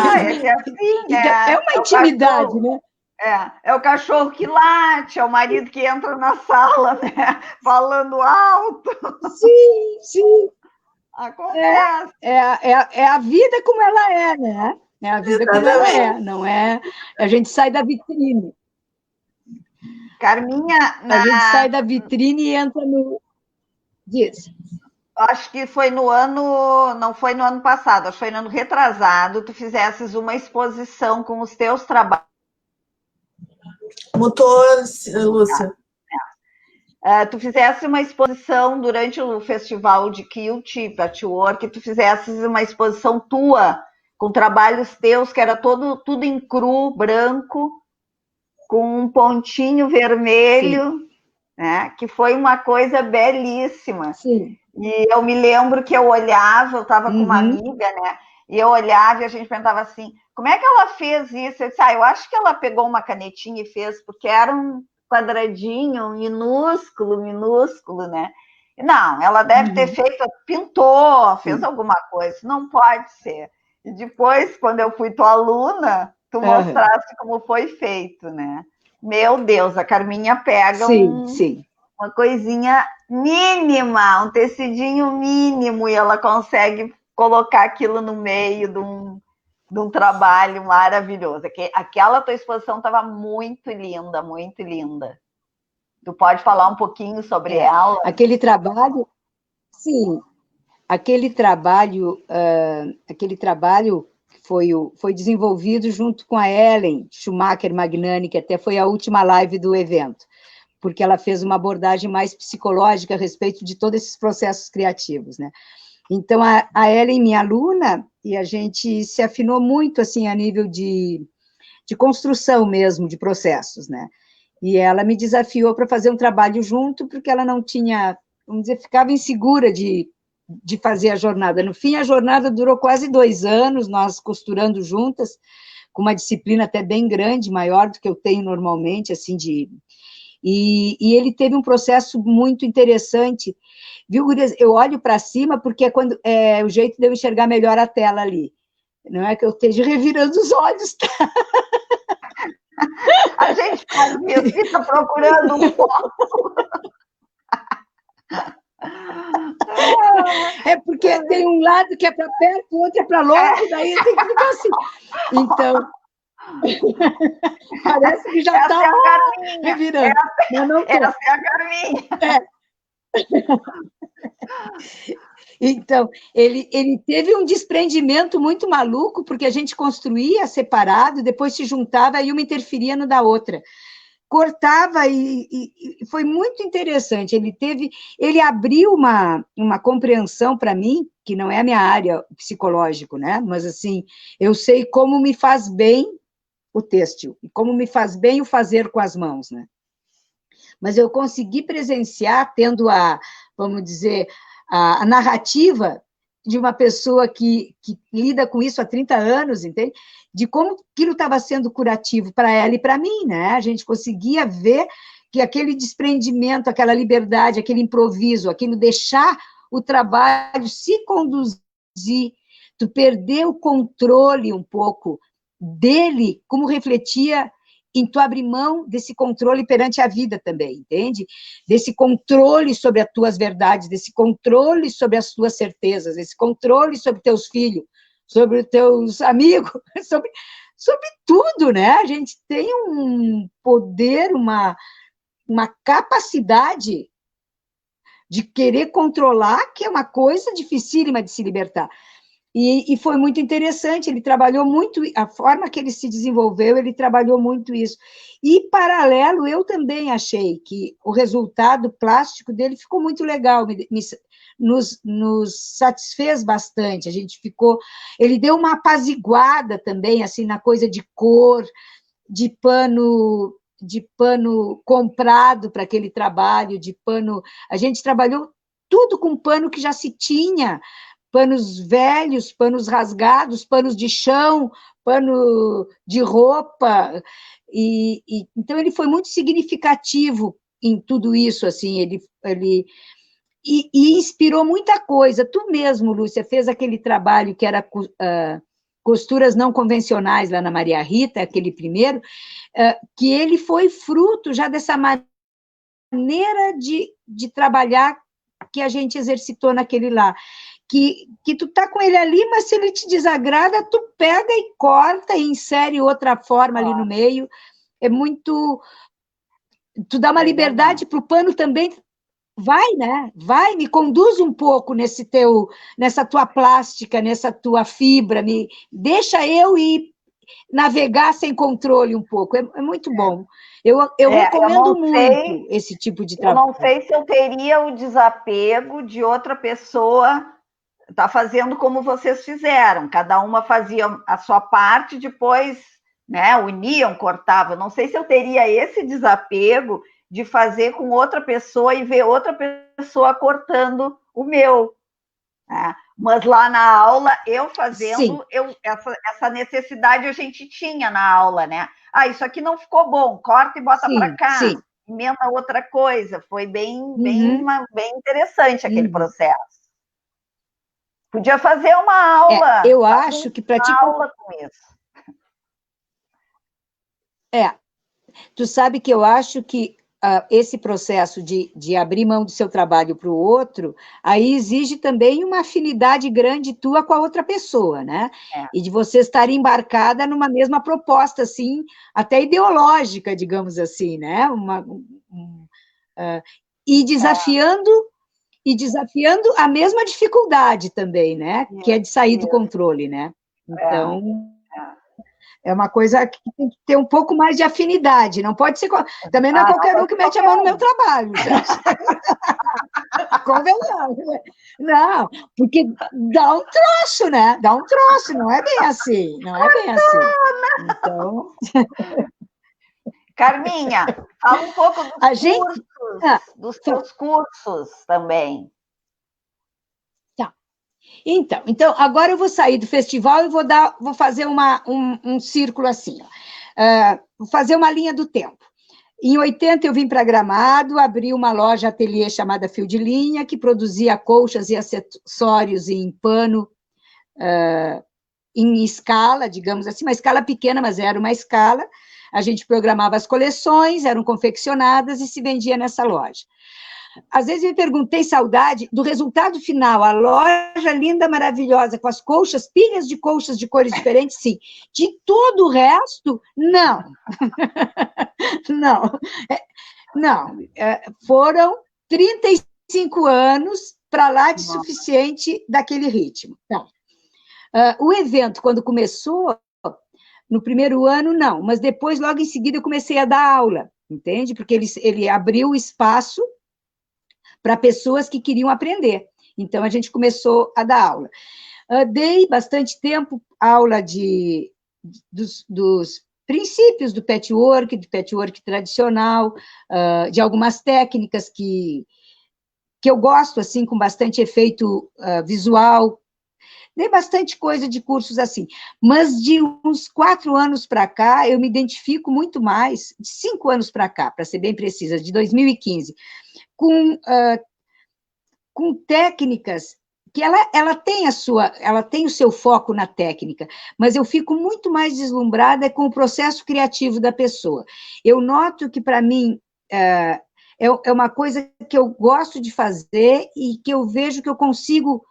É que assim, é uma intimidade, né? É o cachorro que late, é o marido que entra na sala, né? Falando alto. Sim. Acontece. É a vida como ela é, né? É a vida como ela é, não é? A gente sai da vitrine. Carminha... A gente sai da vitrine e entra no... Diz. Acho que foi no ano... Não foi no ano passado, acho que foi no ano retrasado, tu fizesses uma exposição com os teus trabalhos. Motor, Lúcia. Tu fizesse uma exposição durante o festival de Kilt, Patchwork, tu fizesses uma exposição tua, com trabalhos teus, que era tudo em cru, branco, com um pontinho vermelho, né? Que foi uma coisa belíssima. Sim. E eu me lembro que eu olhava, eu estava com uma amiga, né? E eu olhava e a gente perguntava assim, como é que ela fez isso? Eu disse, eu acho que ela pegou uma canetinha e fez, porque era um quadradinho minúsculo, né? Não, ela deve ter feito, pintou, fez alguma coisa, não pode ser. E depois, quando eu fui tua aluna, tu mostraste como foi feito, né? Meu Deus, a Carminha pega uma coisinha mínima, um tecidinho mínimo, e ela consegue colocar aquilo no meio de um trabalho maravilhoso. Aquela tua exposição estava muito linda, muito linda. Tu pode falar um pouquinho sobre ela? Aquele trabalho assim, aquele trabalho foi desenvolvido junto com a Ellen Schumacher Magnani, que até foi a última live do evento, porque ela fez uma abordagem mais psicológica a respeito de todos esses processos criativos, né? Então, a Ellen, minha aluna, e a gente se afinou muito, assim, a nível de construção mesmo, de processos, né? E ela me desafiou para fazer um trabalho junto, porque ela não tinha, vamos dizer, ficava insegura de fazer a jornada. No fim, a jornada durou quase 2 anos, nós costurando juntas, com uma disciplina até bem grande, maior do que eu tenho normalmente, assim, e ele teve um processo muito interessante, viu, gurias? Eu olho para cima porque é o jeito de eu enxergar melhor a tela ali. Não é que eu esteja revirando os olhos, tá? A gente faz isso, fica procurando um foco. É porque tem um lado que é para perto, o outro é para longe, daí tem que ficar assim. Então, parece que já está revirando. Mas não tô. Essa é a Carminha. Então, ele teve um desprendimento muito maluco, porque a gente construía separado, depois se juntava e uma interferia no da outra. Cortava e foi muito interessante. Ele abriu uma compreensão para mim, que não é a minha área psicológico, né? Mas assim, eu sei como me faz bem o têxtil, e como me faz bem o fazer com as mãos, né? Mas eu consegui presenciar, tendo vamos dizer, a narrativa de uma pessoa que lida com isso há 30 anos, entende? De como aquilo estava sendo curativo para ela e para mim, né? A gente conseguia ver que aquele desprendimento, aquela liberdade, aquele improviso, aquilo deixar o trabalho se conduzir, tu perder o controle um pouco dele, como refletia em tu abrir mão desse controle perante a vida também, entende? Desse controle sobre as tuas verdades, desse controle sobre as tuas certezas, desse controle sobre teus filhos, sobre os teus amigos, sobre tudo, né? A gente tem um poder, uma capacidade de querer controlar, que é uma coisa dificílima de se libertar. E foi muito interessante, ele trabalhou muito, a forma que ele se desenvolveu, ele trabalhou muito isso. E, paralelo, eu também achei que o resultado plástico dele ficou muito legal, nos satisfez bastante, ele deu uma apaziguada também, assim, na coisa de cor, de pano comprado para aquele trabalho, a gente trabalhou tudo com pano que já se tinha, panos velhos, panos rasgados, panos de chão, pano de roupa, então ele foi muito significativo em tudo isso, assim, ele inspirou muita coisa. Tu mesmo, Lúcia, fez aquele trabalho que era costuras não convencionais lá na Maria Rita, aquele primeiro, que ele foi fruto já dessa maneira de trabalhar que a gente exercitou naquele lá. Que tu tá com ele ali, mas se ele te desagrada, tu pega e corta e insere outra forma ali no meio. É muito... Tu dá uma liberdade para o pano também. Vai, né? Vai, me conduz um pouco nessa tua plástica, nessa tua fibra, deixa eu ir navegar sem controle um pouco. É muito bom. Eu recomendo muito esse tipo de trabalho. Eu não sei se eu teria o desapego de outra pessoa tá fazendo como vocês fizeram, cada uma fazia a sua parte, depois, né, uniam, cortavam. Não sei se eu teria esse desapego de fazer com outra pessoa e ver outra pessoa cortando o meu. Né? Mas lá na aula, eu fazendo, essa necessidade a gente tinha na aula, né? Isso aqui não ficou bom, corta e bota para cá, emenda outra coisa. Foi bem interessante aquele processo. Podia fazer uma aula. Eu acho que para uma aula com isso. Tu sabe que eu acho que esse processo de abrir mão do seu trabalho para o outro, aí exige também uma afinidade grande tua com a outra pessoa, né? E de você estar embarcada numa mesma proposta, assim, até ideológica, digamos assim, né? E desafiando e desafiando a mesma dificuldade também, né? Que é de sair do controle, né? Então, é uma coisa que tem que ter um pouco mais de afinidade, não pode ser... Também não é qualquer um que mete a mão no meu trabalho, gente. Convenhamos, né? Não, porque dá um troço, né? Dá um troço, não é bem assim, não é bem assim. Então... Carminha, fala um pouco dos seus cursos também. Então, agora eu vou sair do festival e vou fazer um círculo assim, vou fazer uma linha do tempo. Em 80, eu vim para Gramado, abri uma loja ateliê chamada Fio de Linha, que produzia colchas e acessórios em pano, em escala, digamos assim, uma escala pequena, mas era uma escala. A gente programava as coleções, eram confeccionadas e se vendia nessa loja. Às vezes me perguntei saudade do resultado final, a loja linda, maravilhosa, com as colchas, pilhas de colchas de cores diferentes, sim. De todo o resto, não. Não. Foram 35 anos para lá de suficiente daquele ritmo. Tá. O evento, quando começou, no primeiro ano, não, mas depois, logo em seguida, eu comecei a dar aula, entende? Porque ele abriu espaço para pessoas que queriam aprender. Então, a gente começou a dar aula. Dei bastante tempo aula dos princípios do patchwork tradicional, de algumas técnicas que eu gosto, assim, com bastante efeito visual. Dei bastante coisa de cursos assim, mas de uns 4 anos para cá, eu me identifico muito mais, de 5 anos para cá, para ser bem precisa, de 2015, com técnicas que ela tem o seu foco na técnica, mas eu fico muito mais deslumbrada com o processo criativo da pessoa. Eu noto que, para mim, é uma coisa que eu gosto de fazer e que eu vejo que eu consigo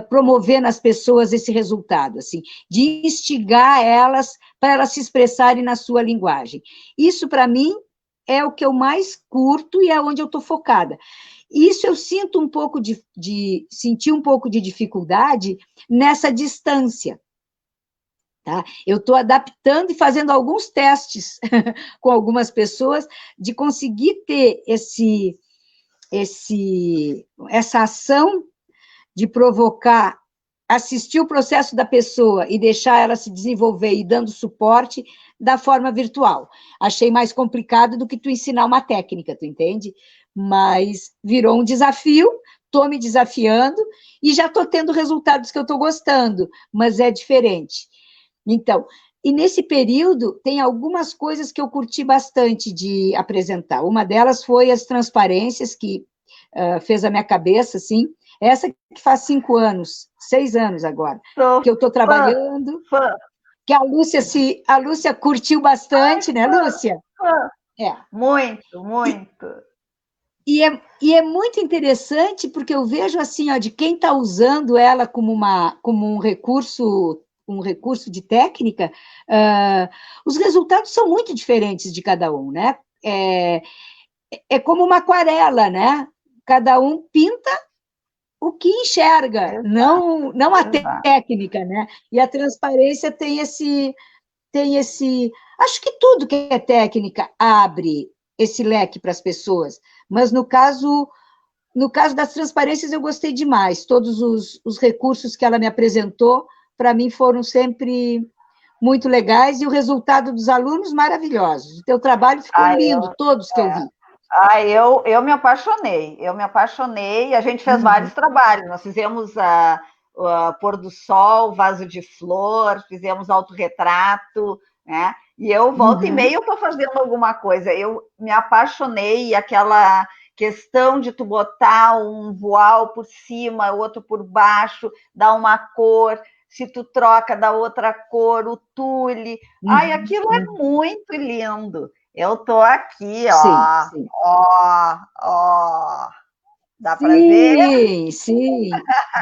promover nas pessoas esse resultado, assim, de instigar elas para elas se expressarem na sua linguagem. Isso, para mim, é o que eu mais curto e é onde eu estou focada. Isso eu sinto senti um pouco de dificuldade nessa distância. Tá? Eu estou adaptando e fazendo alguns testes com algumas pessoas de conseguir ter essa ação de provocar, assistir o processo da pessoa e deixar ela se desenvolver e dando suporte da forma virtual. Achei mais complicado do que tu ensinar uma técnica, tu entende? Mas virou um desafio, estou me desafiando e já estou tendo resultados que eu estou gostando, mas é diferente. Então, e nesse período, tem algumas coisas que eu curti bastante de apresentar. Uma delas foi as transparências, que fez a minha cabeça, assim. Essa que faz 5 anos, 6 anos agora, que eu estou trabalhando, que a Lúcia curtiu bastante, né, Lúcia? Muito, muito. E é muito interessante, porque eu vejo, assim, de quem está usando ela como um recurso de técnica, os resultados são muito diferentes de cada um, né? É como uma aquarela, né? Cada um pinta o que enxerga, não a técnica, né? E a transparência tem esse... Acho que tudo que é técnica abre esse leque para as pessoas, mas no caso das transparências eu gostei demais. Todos os recursos que ela me apresentou, para mim, foram sempre muito legais, e o resultado dos alunos, maravilhosos. O teu trabalho ficou lindo, todos que eu vi. Eu me apaixonei, a gente fez vários trabalhos, nós fizemos pôr do sol, vaso de flor, fizemos autorretrato, né? E eu, volta e meia, eu estou fazendo alguma coisa, eu me apaixonei, aquela questão de tu botar um voal por cima, outro por baixo, dar uma cor, se tu troca da outra cor, o tule, aquilo é muito lindo. Eu tô aqui, ó. Sim. Ó. Dá para ver? Sim.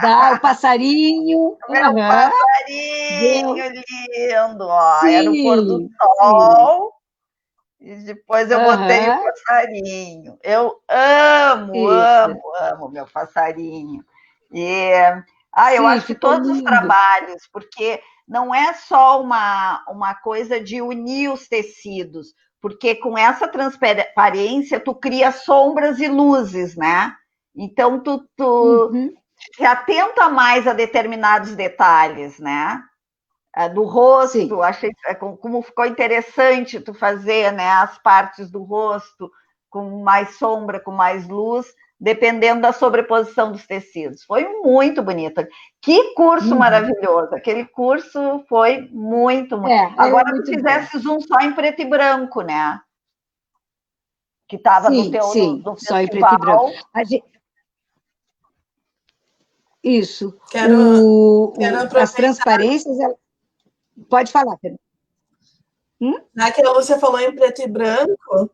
Dá o passarinho. Meu passarinho lindo, ó. Sim, era o pôr do sol. E depois eu botei o passarinho. Eu amo, amo, amo meu passarinho. E eu Sim, acho que ficou todos os lindo. trabalhos, porque não é só uma coisa de unir os tecidos, porque com essa transparência tu cria sombras e luzes, né? Então tu se atenta mais a determinados detalhes, né? Do rosto, Sim. achei como ficou interessante tu fazer, né, as partes do rosto com mais sombra, com mais luz, dependendo da sobreposição dos tecidos. Foi muito bonito. Que curso maravilhoso! Aquele curso foi muito. Agora tu fizesses um só em preto e branco, né? Que estava no teu no só festival. em preto e branco. Isso. As transparências. Pode falar, Pedro. Já que a Lúcia falou em preto e branco,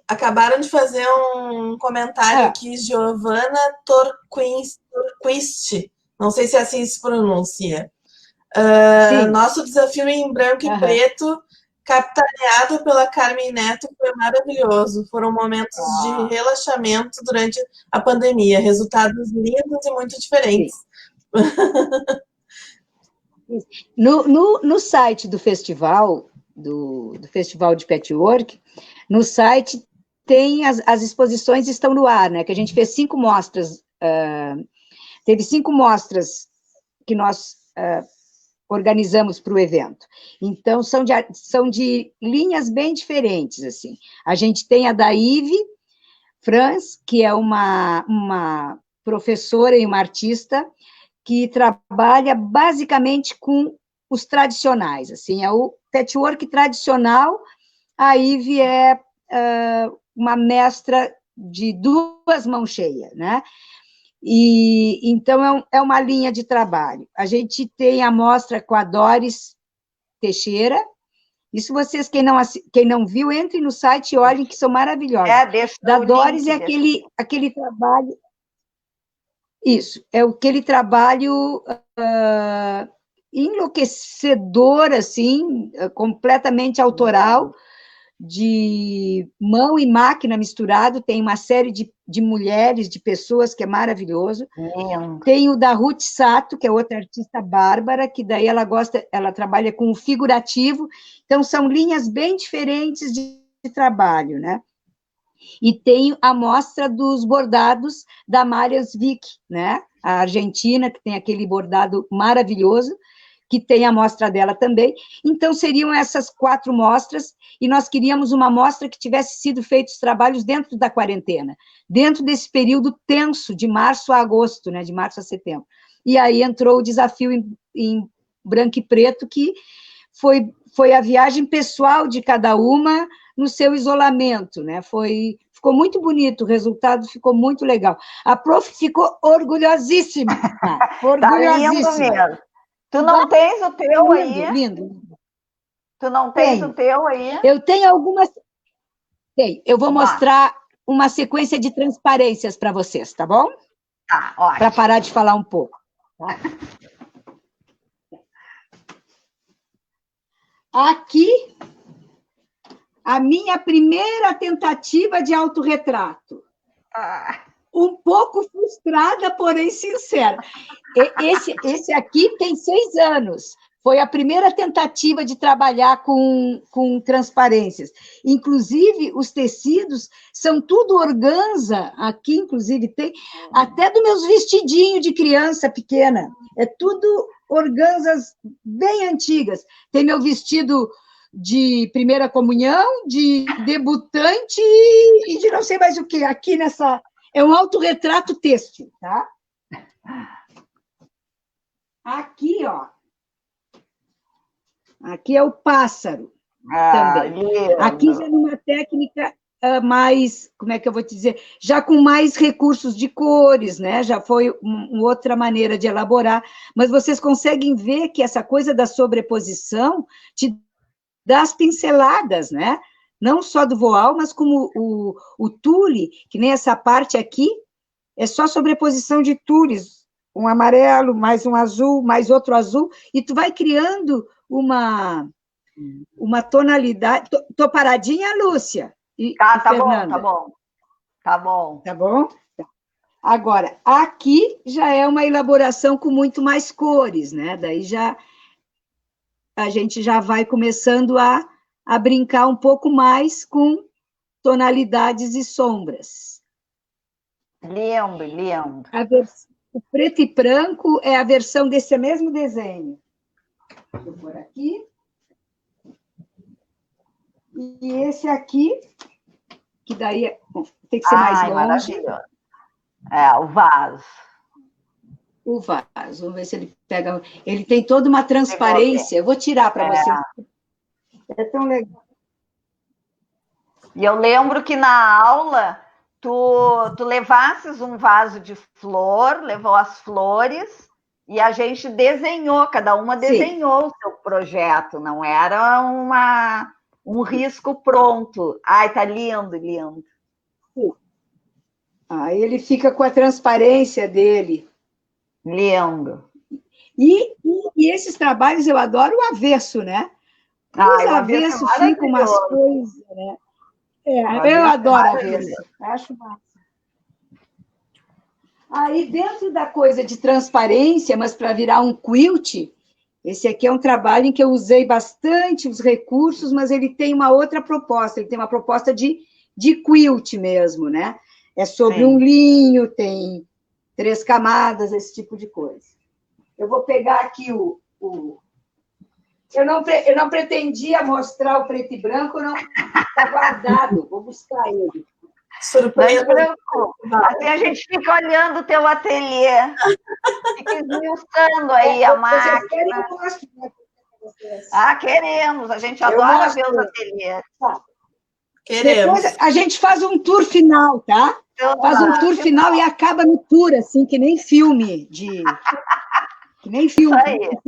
acabaram de fazer um comentário aqui, Giovanna Torquist, não sei se assim se pronuncia. Nosso desafio em branco e preto, capitaneado pela Carmen Neto, foi maravilhoso. Foram momentos de relaxamento durante a pandemia, resultados lindos e muito diferentes. No site do festival, do Festival de Patchwork, no site tem as exposições estão no ar, né? Que a gente fez 5 mostras, teve 5 mostras que nós organizamos para o evento. Então, são de linhas bem diferentes, assim. A gente tem a da Yves Franz, que é uma professora e uma artista que trabalha basicamente com os tradicionais, assim, é o patchwork tradicional. A Yves é uma mestra de 2 mãos cheias, né? E então é uma linha de trabalho. A gente tem a mostra com a Doris Teixeira. Isso vocês, quem não viu, entre no site e olhem, que são maravilhosos. Da Doris é aquele trabalho. Isso, é aquele trabalho enlouquecedor, assim, completamente autoral, de mão e máquina misturado. Tem uma série de mulheres, de pessoas, que é maravilhoso. Tem o da Ruth Sato, que é outra artista bárbara, que daí ela trabalha com o figurativo. Então, são linhas bem diferentes de trabalho, né? E tem a mostra dos bordados da Marias Vick, né? A argentina, que tem aquele bordado maravilhoso, que tem a mostra dela também. Então, seriam essas 4 mostras, e nós queríamos uma mostra que tivesse sido feitos trabalhos dentro da quarentena, dentro desse período tenso, de março a agosto, né? De março a setembro. E aí entrou o desafio em branco e preto, que foi a viagem pessoal de cada uma no seu isolamento, né? Ficou muito bonito, o resultado ficou muito legal. A prof ficou orgulhosíssima. Orgulhosíssima. Tá lindo mesmo. Tu não tens o teu aí? Lindo. Tu não tens o teu aí? Eu tenho algumas. Tenho. Eu vou mostrar uma sequência de transparências para vocês, tá bom? Tá, ótimo. Para parar de falar um pouco. Tá? Aqui, a minha primeira tentativa de autorretrato. Um pouco frustrada, porém sincera. Esse aqui tem 6 anos. Foi a primeira tentativa de trabalhar com transparências. Inclusive, os tecidos são tudo organza. Aqui, inclusive, tem até dos meus vestidinhos de criança pequena. É tudo organzas bem antigas. Tem meu vestido de primeira comunhão, de debutante e de não sei mais o que. Aqui nessa... É um autorretrato têxtil, tá? Aqui, ó. Aqui é o pássaro também. Lindo. Aqui já numa técnica mais, como é que eu vou te dizer? Já com mais recursos de cores, né? Já foi uma outra maneira de elaborar. Mas vocês conseguem ver que essa coisa da sobreposição te dá as pinceladas, né? Não só do voal, mas como o tule, que nem essa parte aqui, é só sobreposição de tules, um amarelo, mais um azul, mais outro azul, e tu vai criando uma uma tonalidade... Tô paradinha, Lúcia? Tá bom, tá bom. Tá bom. Tá bom? Agora, aqui já é uma elaboração com muito mais cores, né? Daí a gente já vai começando a brincar um pouco mais com tonalidades e sombras. Lindo, lindo. O preto e branco é a versão desse mesmo desenho. Vou pôr aqui. E esse aqui, que daí tem que ser mais longe. Maravilhoso. O vaso. O vaso, vamos ver se ele pega... Ele tem toda uma transparência. Eu vou tirar para vocês. É tão legal. E eu lembro que na aula tu levasses um vaso de flor, levou as flores e a gente desenhou, cada uma desenhou o seu projeto, não era um risco pronto. Ai, tá lindo, lindo. Sim. Aí ele fica com a transparência dele. Lindo. E esses trabalhos eu adoro o avesso, né? Os avessos ficam umas coisas, né? Eu adoro avesso. Acho massa. Aí, dentro da coisa de transparência, mas para virar um quilt, esse aqui é um trabalho em que eu usei bastante os recursos, mas ele tem uma outra proposta, ele tem uma proposta de quilt mesmo, né? É sobre um linho, tem 3 camadas, esse tipo de coisa. Eu vou pegar aqui Eu não pretendia mostrar o preto e branco, não está guardado, vou buscar ele. Surpresa. Assim a gente fica olhando o teu ateliê, fica esmiuçando aí a máquina. Vocês querem que eu mostre? Queremos, a gente adora ver os ateliês. Queremos. Depois a gente faz um tour final, tá? Faz um tour final e acaba no tour, assim, que nem filme. Que nem filme. Isso aí.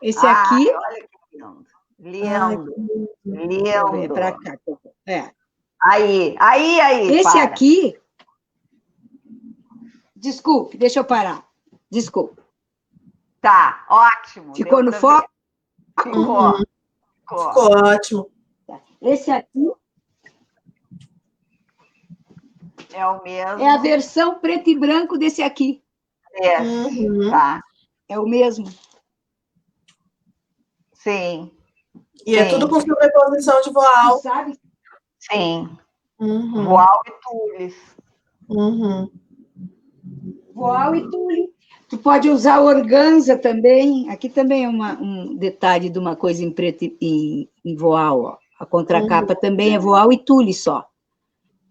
Esse aqui... Olha que lindo. Lindo. Para cá. Aí. Esse aqui... Desculpe, deixa eu parar. Desculpe. Tá, ótimo. Ficou no foco? Ficou. Ficou ótimo. Esse aqui... É o mesmo. É a versão preto e branco desse aqui. Tá. É o mesmo. Sim. E é tudo com sobreposição de voal. Sabe? Sim. Voal e tules. Voal e tule. Tu pode usar organza também. Aqui também é um detalhe de uma coisa em preto em voal. Ó. A contracapa também é voal e tule só.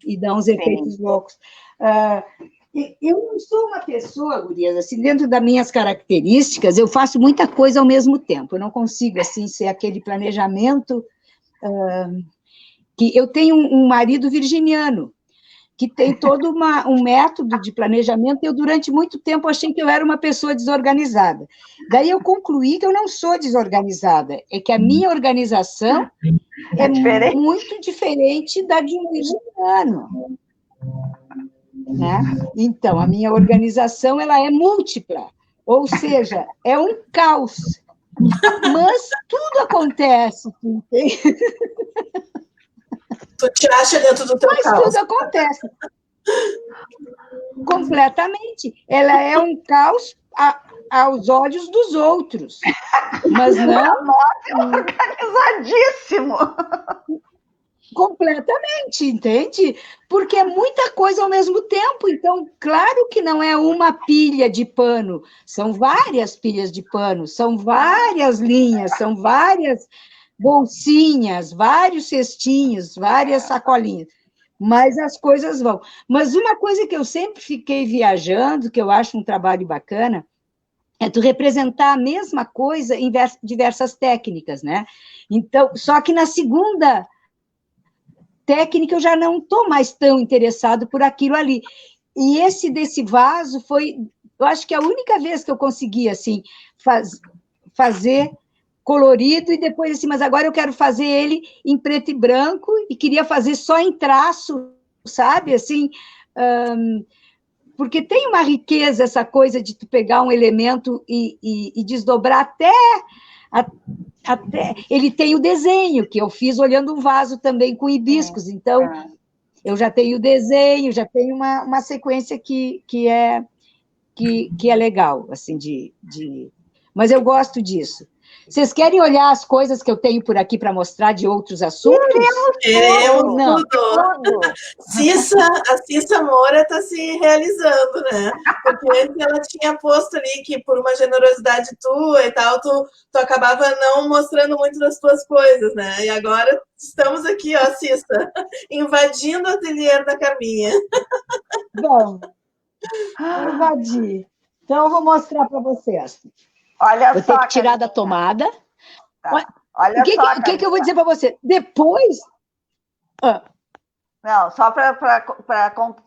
E dá uns efeitos loucos. Eu não sou uma pessoa, gurias, assim, dentro das minhas características, eu faço muita coisa ao mesmo tempo. Eu não consigo, assim, ser aquele planejamento... que eu tenho um marido virginiano, que tem todo um método de planejamento. Eu, durante muito tempo, achei que eu era uma pessoa desorganizada. Daí eu concluí que eu não sou desorganizada, é que a minha organização é muito diferente da de um virginiano. Né? Então, a minha organização ela é múltipla, ou seja, é um caos. Mas tudo acontece. Tu te acha dentro do teu caos. Mas tudo acontece. Completamente. Ela é um caos aos olhos dos outros. Mas não... Nossa, é organizadíssimo. Completamente, entende? Porque é muita coisa ao mesmo tempo. Então, claro que não é uma pilha de pano. São várias pilhas de pano. São várias linhas. São várias... bolsinhas, vários cestinhos, várias sacolinhas, mas as coisas vão. Mas uma coisa que eu sempre fiquei viajando, que eu acho um trabalho bacana, é tu representar a mesma coisa em diversas técnicas, né? Então, só que na segunda técnica eu já não estou mais tão interessado por aquilo ali. E esse desse vaso foi, eu acho que a única vez que eu consegui, assim, fazer colorido, e depois assim, mas agora eu quero fazer ele em preto e branco, e queria fazer só em traço, sabe, assim, porque tem uma riqueza essa coisa de tu pegar um elemento e desdobrar Até ele tem o desenho, que eu fiz olhando um vaso também com hibiscos, então eu já tenho o desenho, já tenho uma sequência que é legal, assim, mas eu gosto disso. Vocês querem olhar as coisas que eu tenho por aqui para mostrar de outros assuntos? Queremos Não. tudo. A Cissa Moura está se realizando, né? Porque antes ela tinha posto ali que por uma generosidade tua e tal, tu acabava não mostrando muito das tuas coisas, né? E agora estamos aqui, ó, Cissa, invadindo o ateliê da Carminha. Bom, vou invadir. Então, eu vou mostrar para vocês. Olha vou só, ter que tirar da tomada. Tá. Olha o que eu vou dizer para você? Depois... Não, só para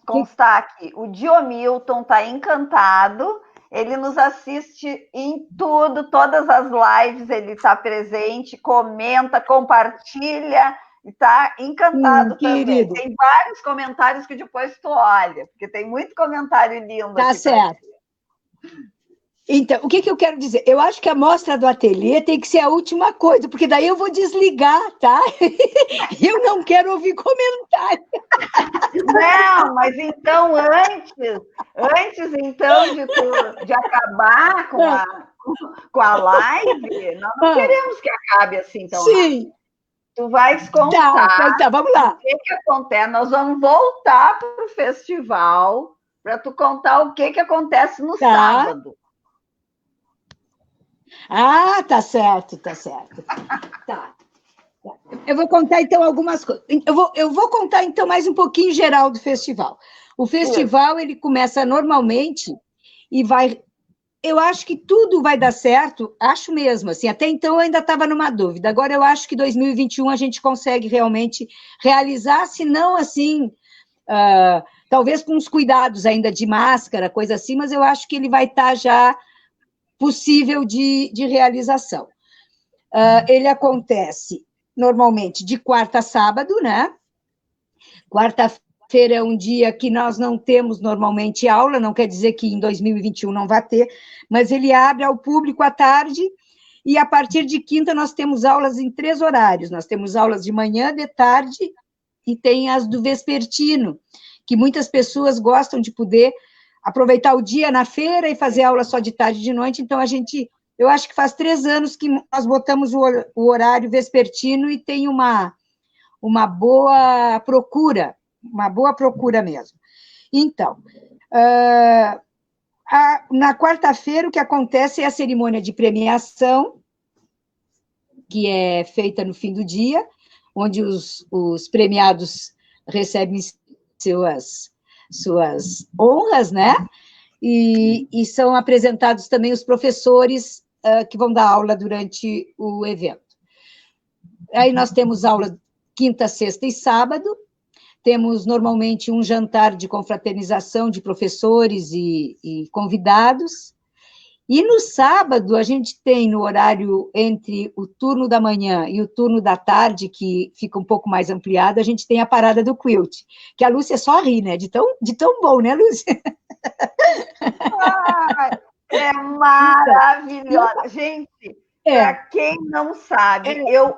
constar aqui, o Diomilton está encantado, ele nos assiste em tudo, todas as lives, ele está presente, comenta, compartilha, e está encantado também. Querido. Tem vários comentários que depois tu olha, porque tem muito comentário lindo. Tá certo. Então, o que eu quero dizer? Eu acho que a mostra do ateliê tem que ser a última coisa, porque daí eu vou desligar, tá? Eu não quero ouvir comentário. Não, mas então, antes então, de acabar com a live, nós não queremos que acabe assim tão rápido. Tu vais contar tá, vamos lá. o que acontece. Nós vamos voltar para o festival para tu contar o que acontece no sábado. Ah, tá certo. Tá. Eu vou contar, então, algumas coisas. Eu vou contar, então, mais um pouquinho geral do festival. O festival, ele começa normalmente e vai... Eu acho que tudo vai dar certo, acho mesmo, assim, até então eu ainda estava numa dúvida. Agora eu acho que 2021 a gente consegue realmente realizar, se não, assim, talvez com uns cuidados ainda de máscara, coisa assim, mas eu acho que ele vai estar já possível de realização. Ele acontece normalmente de quarta a sábado, né? Quarta-feira é um dia que nós não temos normalmente aula, não quer dizer que em 2021 não vai ter, mas ele abre ao público à tarde, e a partir de quinta nós temos aulas em 3 horários. Nós temos aulas de manhã, de tarde, e tem as do vespertino, que muitas pessoas gostam de poder aproveitar o dia na feira e fazer aula só de tarde e de noite. Então, eu acho que faz 3 anos que nós botamos o horário vespertino e tem uma boa procura mesmo. Então, na quarta-feira, o que acontece é a cerimônia de premiação, que é feita no fim do dia, onde os premiados recebem suas honras, né? E são apresentados também os professores que vão dar aula durante o evento. Aí nós temos aula quinta, sexta e sábado, temos normalmente um jantar de confraternização de professores e convidados, e no sábado a gente tem no horário entre o turno da manhã e o turno da tarde, que fica um pouco mais ampliado, a gente tem a parada do quilt, que a Lúcia só ri, né? De tão bom, né, Lúcia? É maravilhosa. Gente, para quem não sabe, eu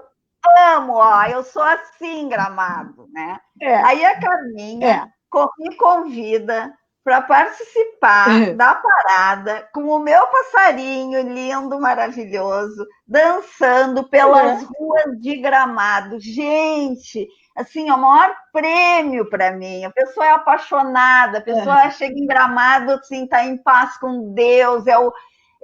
amo, eu sou assim, Gramado, né? Aí a Carminha me convida para participar da parada com o meu passarinho lindo, maravilhoso, dançando pelas ruas de Gramado. Gente, assim, é o maior prêmio para mim. A pessoa é apaixonada, a pessoa chega em Gramado, assim, está em paz com Deus,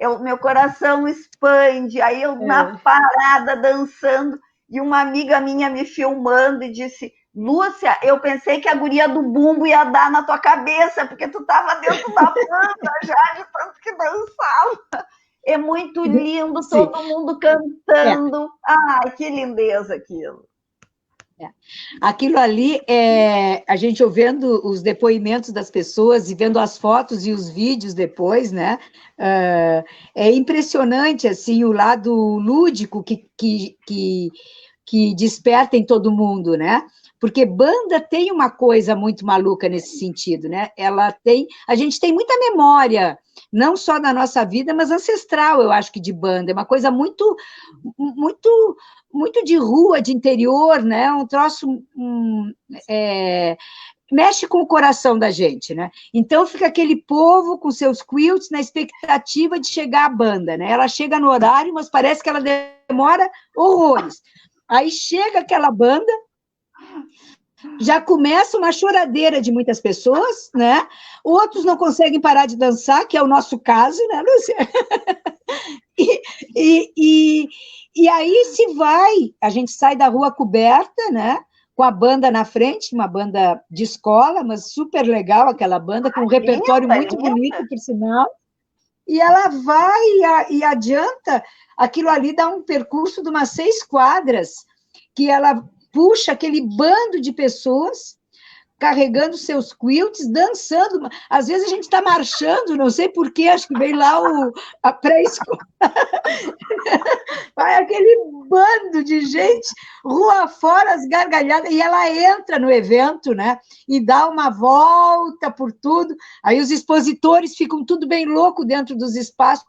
o meu coração expande, aí eu na parada dançando, e uma amiga minha me filmando e disse: Lúcia, eu pensei que a guria do bumbo ia dar na tua cabeça, porque tu estava dentro da banda já, de tanto que dançava. É muito lindo, todo mundo cantando. Ai, que lindeza aquilo. Aquilo ali, a gente ouvindo os depoimentos das pessoas e vendo as fotos e os vídeos depois, né? É impressionante, assim, o lado lúdico que que desperta em todo mundo, né? Porque banda tem uma coisa muito maluca nesse sentido, né? A gente tem muita memória, não só da nossa vida, mas ancestral, eu acho que de banda. É uma coisa muito, muito, muito de rua, de interior, né? Um troço mexe com o coração da gente, né? Então fica aquele povo com seus quilts na expectativa de chegar a banda, né? Ela chega no horário, mas parece que ela demora horrores. Aí chega aquela banda, já começa uma choradeira de muitas pessoas, né? Outros não conseguem parar de dançar, que é o nosso caso, né, Lúcia? E aí se vai, a gente sai da rua coberta, né? Com a banda na frente, uma banda de escola, mas super legal aquela banda, com um repertório muito bonito, por sinal. E ela vai e adianta, aquilo ali dá um percurso de umas 6 quadras, que ela puxa aquele bando de pessoas carregando seus quilts, dançando. Às vezes a gente está marchando, não sei porquê, acho que vem lá a pré-escola. Vai aquele bando de gente, rua fora, as gargalhadas, e ela entra no evento, né? E dá uma volta por tudo. Aí os expositores ficam tudo bem louco dentro dos espaços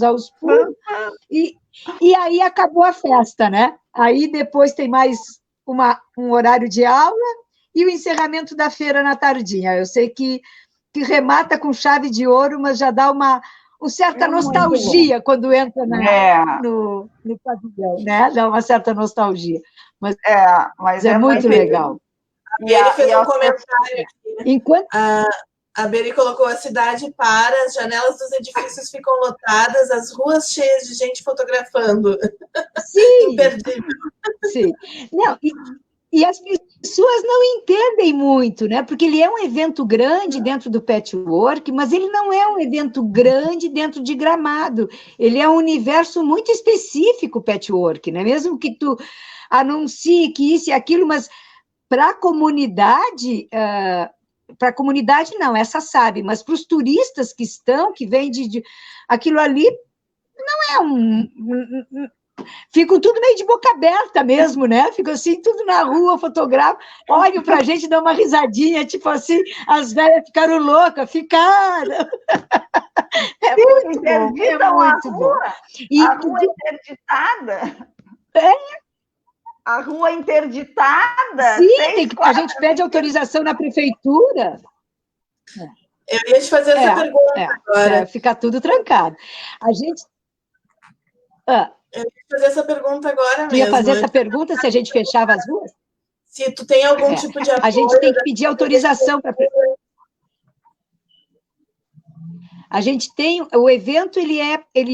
aos pulos. E aí acabou a festa, né? Aí depois tem mais um horário de aula e o encerramento da feira na tardinha. Eu sei que remata com chave de ouro, mas já dá uma certa nostalgia quando entra no pavilhão, né? Dá uma certa nostalgia. Mas é muito legal. E ele fez um comentário aqui, né? Enquanto... A Beri colocou: a cidade para, as janelas dos edifícios ficam lotadas, as ruas cheias de gente fotografando. Sim! Imperdível. Sim. Não, e as pessoas não entendem muito, né? Porque ele é um evento grande dentro do patchwork, mas ele não é um evento grande dentro de Gramado. Ele é um universo muito específico, patchwork, né? Mesmo que tu anuncie que isso e aquilo, mas para a comunidade... para a comunidade, não, essa sabe, mas para os turistas que vêm aquilo ali, não é ficam tudo meio de boca aberta mesmo, né? Ficam assim, tudo na rua, fotografam, olham para a gente, dão uma risadinha, tipo assim, as velhas ficaram loucas, ficaram. É muito bom, é muito bom. A rua interditada. A rua interditada. Sim, a gente pede autorização na prefeitura. Eu ia te fazer essa pergunta agora. Fica tudo trancado. A gente... Eu ia te fazer essa pergunta agora mesmo. Tu ia fazer essa pergunta se a gente fechava as ruas? Se tu tem algum tipo de apoio... A gente tem que pedir autorização para... A gente tem... O evento, ele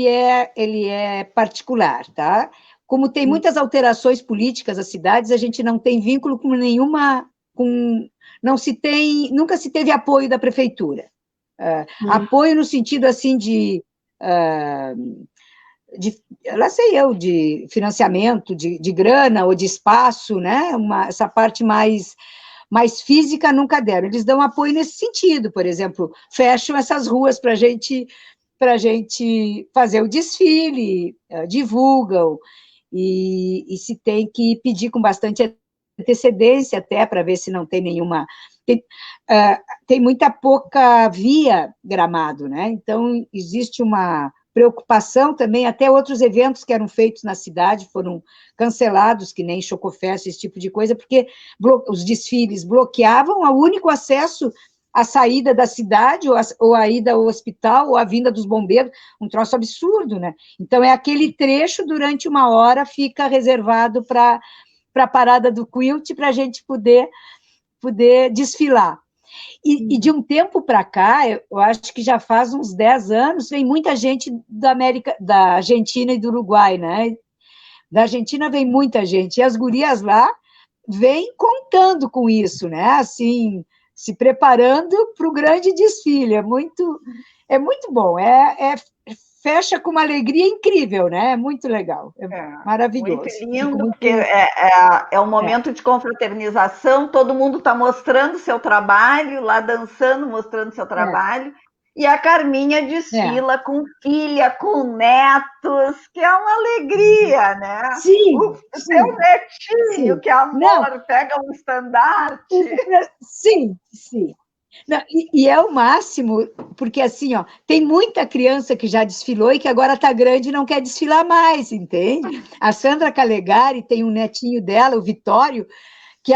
é particular, tá? Como tem muitas alterações políticas às cidades, a gente não tem vínculo com nenhuma... nunca se teve apoio da prefeitura. Apoio no sentido, assim, de lá sei eu, de financiamento, de grana ou de espaço, né? Essa parte mais física nunca deram. Eles dão apoio nesse sentido, por exemplo, fecham essas ruas para a gente fazer o desfile, divulgam, e se tem que pedir com bastante antecedência até para ver se não tem nenhuma... Tem muita pouca via Gramado, né? Então, existe uma preocupação também, até outros eventos que eram feitos na cidade foram cancelados, que nem Chocofest, esse tipo de coisa, porque os desfiles bloqueavam o único acesso à saída da cidade, ou a ida ao hospital, ou a vinda dos bombeiros, um troço absurdo, né? Então, é aquele trecho, durante 1 hora, fica reservado para a parada do quilt, para a gente poder desfilar. E de um tempo para cá, eu acho que já faz uns 10 anos, vem muita gente da Argentina e do Uruguai, né? Da Argentina vem muita gente, e as gurias lá vêm contando com isso, né? Assim, se preparando para o grande desfile. É muito bom, fecha com uma alegria incrível, né? É muito legal, maravilhoso. Muito lindo, porque é um momento de confraternização, todo mundo está mostrando seu trabalho, lá dançando, mostrando seu trabalho, E a Carminha desfila com filha, com netos, que é uma alegria, né? Sim, o seu netinho, sim. que amor, pega um estandarte. Sim, sim. Não, e é o máximo, porque assim, ó, tem muita criança que já desfilou e que agora está grande e não quer desfilar mais, entende? A Sandra Calegari tem um netinho dela, o Vitório, que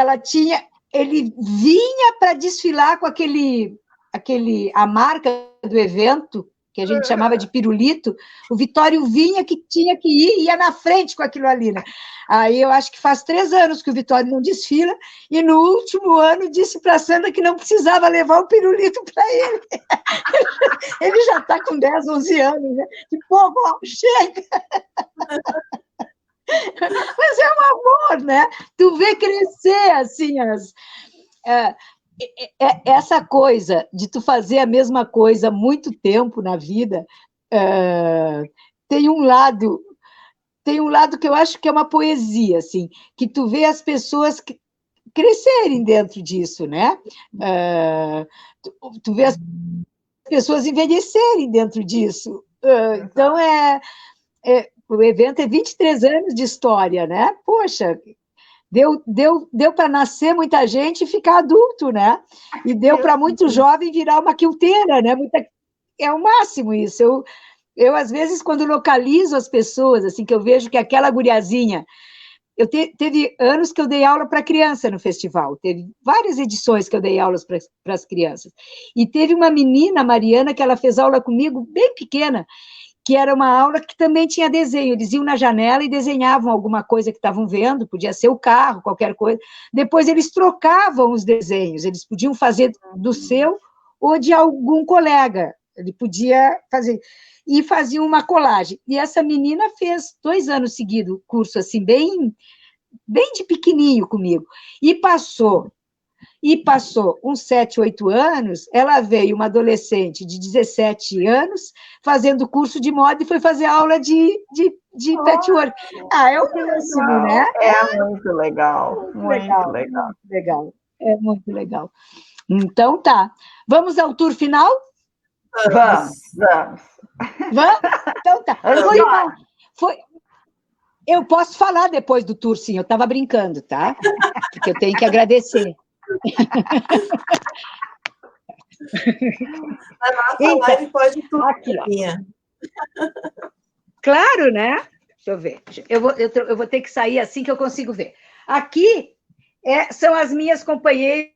ele vinha para desfilar com a marca do evento, que a gente chamava de pirulito, o Vitório vinha que tinha que ir, ia na frente com aquilo ali, né? Aí eu acho que faz 3 anos que o Vitório não desfila, e no último ano disse para a Sandra que não precisava levar o pirulito para ele. Ele já está com 10, 11 anos, né? E, pô, chega! Mas é um amor, né? Tu vê crescer, assim, essa coisa de tu fazer a mesma coisa há muito tempo na vida, tem um lado que eu acho que é uma poesia, assim, que tu vê as pessoas crescerem dentro disso, né? Tu vê as pessoas envelhecerem dentro disso. Então, o evento é 23 anos de história, né? Poxa, deu para nascer muita gente e ficar adulto, né? E deu para muito jovem virar uma quilteira, né? É o máximo isso. Eu, às vezes, quando localizo as pessoas, assim, que eu vejo que aquela guriazinha... Teve anos que eu dei aula para criança no festival, teve várias edições que eu dei aulas para as crianças. E teve uma menina, Mariana, que ela fez aula comigo, bem pequena, que era uma aula que também tinha desenho. Eles iam na janela e desenhavam alguma coisa que estavam vendo, podia ser o carro, qualquer coisa. Depois eles trocavam os desenhos, eles podiam fazer do seu ou de algum colega. Ele podia fazer... E faziam uma colagem. E essa menina fez 2 anos seguidos, curso assim, bem de pequenininho comigo. E passou uns 7, 8 anos, ela veio, uma adolescente de 17 anos, fazendo curso de moda e foi fazer aula de patchwork. É o máximo, né? É muito legal, muito legal. Muito legal. É muito legal. Então, tá. Vamos ao tour final? Vamos. Vamos? Então, tá. Eu posso falar depois do tour, sim. Eu estava brincando, tá? Porque eu tenho que agradecer. A nossa live pode tudo. Aqui, ó. Claro, né? Deixa eu ver. Eu vou ter que sair assim que eu consigo ver. Aqui são as minhas companheiras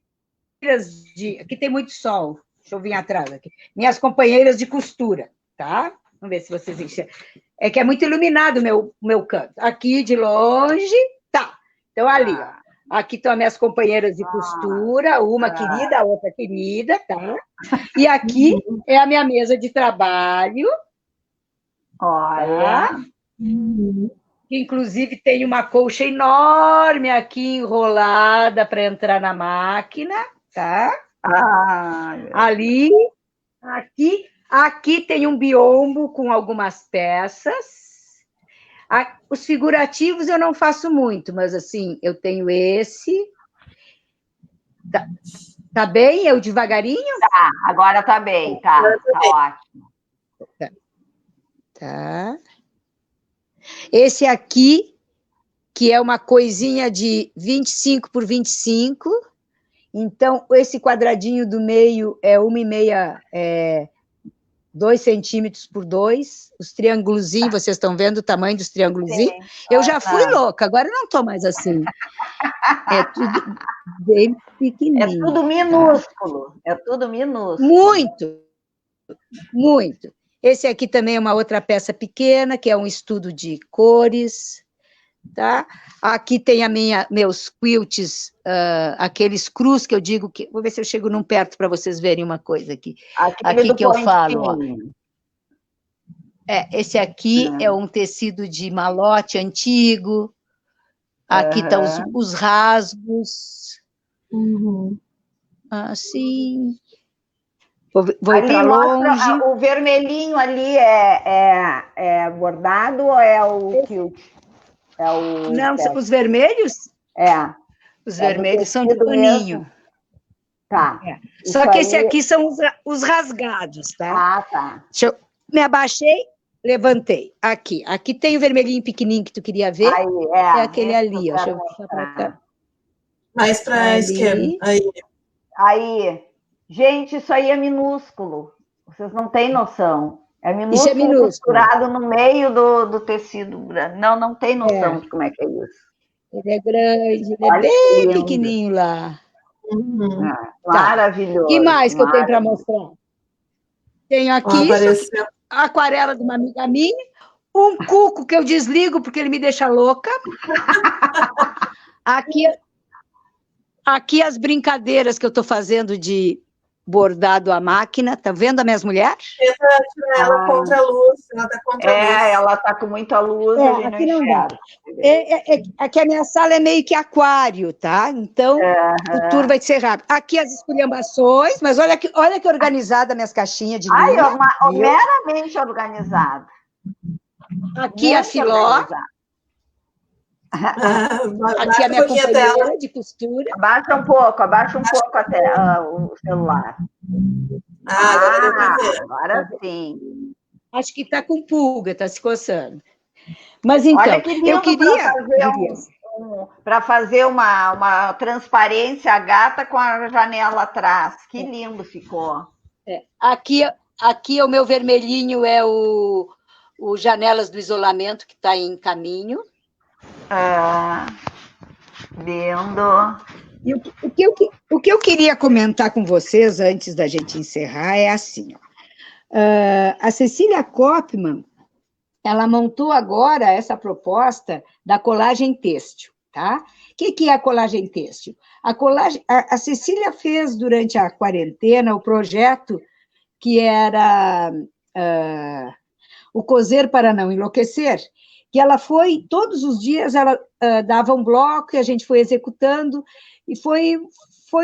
aqui tem muito sol. Deixa eu vir atrás aqui. Minhas companheiras de costura, tá? Vamos ver se vocês enxergam. É que é muito iluminado o meu canto. Aqui de longe, tá. Então, ali, ó. Aqui estão as minhas companheiras de costura, uma querida, a outra querida, tá? E aqui é a minha mesa de trabalho. Olha. Tá? Que, inclusive, tem uma colcha enorme aqui enrolada para entrar na máquina, tá? Ali, aqui tem um biombo com algumas peças. Os figurativos eu não faço muito, mas assim, eu tenho esse. Tá bem? Eu devagarinho? Tá, agora tá bem, tá ótimo. Tá. Esse aqui, que é uma coisinha de 25 por 25. Então, esse quadradinho do meio é 1,5, 2 centímetros por 2. Os triângulozinhos, vocês estão vendo o tamanho dos triângulozinhos? Eu já fui louca, agora eu não estou mais assim. É tudo bem pequenininho. É tudo minúsculo, tá? É tudo minúsculo. Muito, muito. Esse aqui também é uma outra peça pequena, que é um estudo de cores, tá? Aqui tem meus quilts, aqueles crus que eu digo que... Vou ver se eu chego num perto para vocês verem uma coisa aqui. Aqui que eu falo, ó. Esse aqui é um tecido de malote antigo. Aqui estão os rasgos. Assim... Vou ir para longe. O vermelhinho ali é bordado ou é o quilt? Não, os vermelhos? Os vermelhos são de paninho. Tá. Só que esse aqui são os rasgados, tá? Ah, tá. Me abaixei, levantei. Aqui tem o vermelhinho pequenininho que tu queria ver. Aí, É aquele ali, ó. Deixa eu mostrar pra cá. Mais para a esquerda. Aí. Gente, isso aí é minúsculo. Vocês não têm noção. É minúsculo, Isso é minúsculo. costurado no meio do tecido branco. Não tem noção de como é que é isso. Ele é grande, ele Olha é bem lindo. pequenininho lá. Maravilhoso. O que mais que eu tenho para mostrar? Tenho aqui a aquarela de uma amiga minha, um cuco que eu desligo porque ele me deixa louca. Aqui as brincadeiras que eu estou fazendo de bordado à máquina. Tá vendo as minhas mulheres? Tenta tirar ela contra a luz. Ela está contra a luz. Ela está com muita luz, ali aqui não dá. Aqui a minha sala é meio que aquário, tá? Então, o tour vai ser rápido. Aqui as esculhambações, mas olha que organizada minhas caixinhas de linha. Meramente organizada. Aqui muito a filó. Aqui a minha companheira de costura. Abaixa um pouco até o celular. Agora sim. Acho que está com pulga, está se coçando. Mas então, eu queria... Para fazer uma transparência, a gata com a janela atrás. Que lindo ficou. Aqui o meu vermelhinho é o Janelas do Isolamento, que está em caminho. Lindo. E o que eu queria comentar com vocês, antes da gente encerrar, é assim, ó. A Cecília Kopman, ela montou agora essa proposta da colagem têxtil, tá? O que é a colagem têxtil? A Cecília fez, durante a quarentena, o projeto que era o Coser para Não Enlouquecer, que ela foi, todos os dias, ela dava um bloco e a gente foi executando, e foi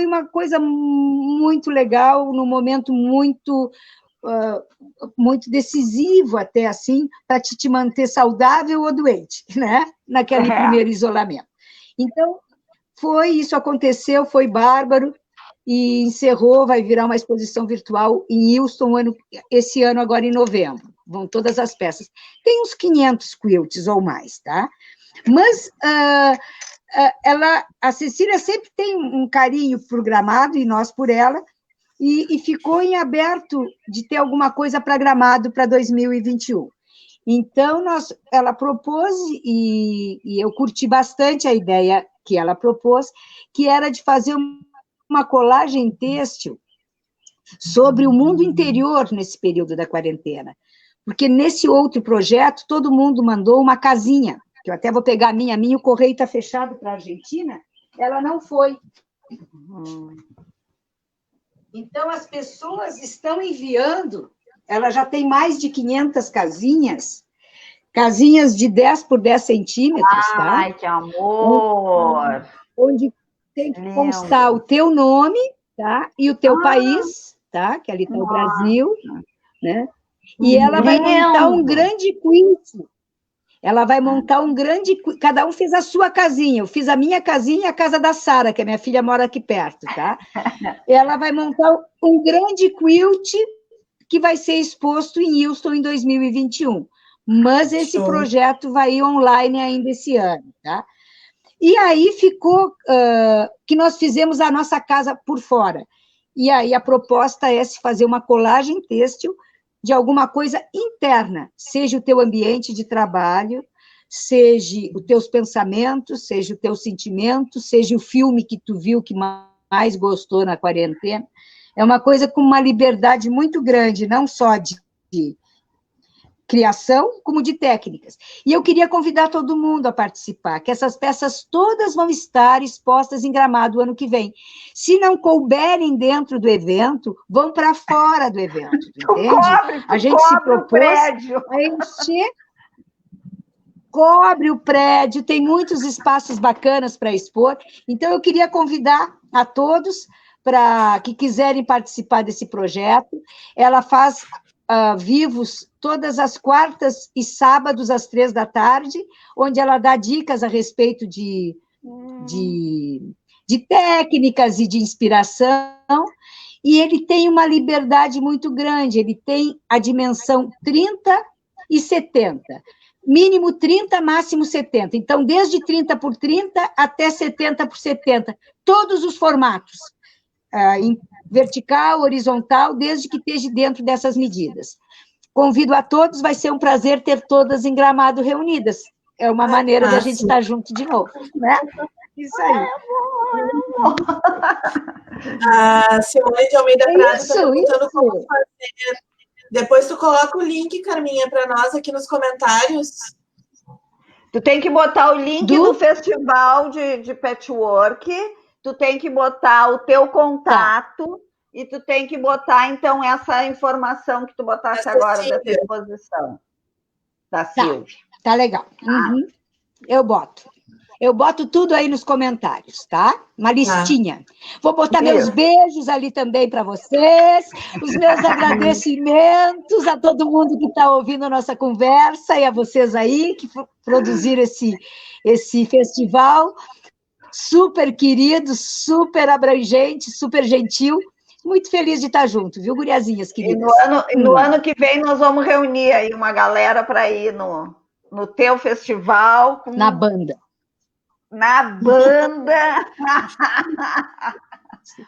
uma coisa muito legal, num momento muito decisivo, até assim, para te manter saudável ou doente, né? Naquele primeiro isolamento. Então, isso aconteceu, foi bárbaro, e encerrou, vai virar uma exposição virtual em Houston esse ano, agora em novembro. Vão todas as peças. Tem uns 500 quilts ou mais, tá? Mas a Cecília sempre tem um carinho programado, e nós por ela, e ficou em aberto de ter alguma coisa programado para 2021. Então, ela propôs, e eu curti bastante a ideia que ela propôs, que era de fazer uma colagem têxtil sobre o mundo interior nesse período da quarentena. Porque nesse outro projeto, todo mundo mandou uma casinha, que eu até vou pegar a minha, o correio está fechado para a Argentina, ela não foi. Então, as pessoas estão enviando, ela já tem mais de 500 casinhas de 10 por 10 centímetros, tá? Ai, que amor! Onde tem que constar o teu nome, tá? E o teu país, tá? Que ali está o Brasil, né? E ela vai montar um grande quiz. Ela vai montar um grande... Cada um fez a sua casinha. Eu fiz a minha casinha e a casa da Sara, que a minha filha mora aqui perto, tá? Ela vai montar um grande quilt que vai ser exposto em Houston em 2021. Mas esse projeto vai ir online ainda esse ano, tá? E aí ficou que nós fizemos a nossa casa por fora. E aí a proposta é se fazer uma colagem têxtil de alguma coisa interna, seja o teu ambiente de trabalho, seja os teus pensamentos, seja o teu sentimento, seja o filme que tu viu que mais gostou na quarentena. É uma coisa com uma liberdade muito grande, não só de criação, como de técnicas. E eu queria convidar todo mundo a participar, que essas peças todas vão estar expostas em Gramado o ano que vem. Se não couberem dentro do evento, vão para fora do evento, entende? A gente se propôs a encher, cobre o prédio, tem muitos espaços bacanas para expor. Então, eu queria convidar a todos para que quiserem participar desse projeto. Ela faz vivos todas as quartas e sábados às 15h, onde ela dá dicas a respeito de técnicas e de inspiração, e ele tem uma liberdade muito grande, ele tem a dimensão 30 e 70, mínimo 30, máximo 70, então desde 30 por 30 até 70 por 70, todos os formatos, em vertical, horizontal, desde que esteja dentro dessas medidas. Convido a todos, vai ser um prazer ter todas em Gramado reunidas, é uma maneira da gente estar junto de novo, né? Isso aí. A Simone de Almeida Prado está perguntando isso. como fazer. Depois tu coloca o link, Carminha, para nós aqui nos comentários. Tu tem que botar o link do festival de patchwork, tu tem que botar o teu contato e tu tem que botar, então, essa informação que tu botaste agora dessa exposição. Da Silvia. Tá legal. Uhum. Eu boto tudo aí nos comentários, tá? Uma listinha. Vou botar meus beijos ali também para vocês, os meus agradecimentos a todo mundo que está ouvindo a nossa conversa e a vocês aí que produziram esse festival super querido, super abrangente, super gentil. Muito feliz de estar junto, viu, guriazinhas queridas? E no ano que vem nós vamos reunir aí uma galera para ir no teu festival. Na banda. Na banda!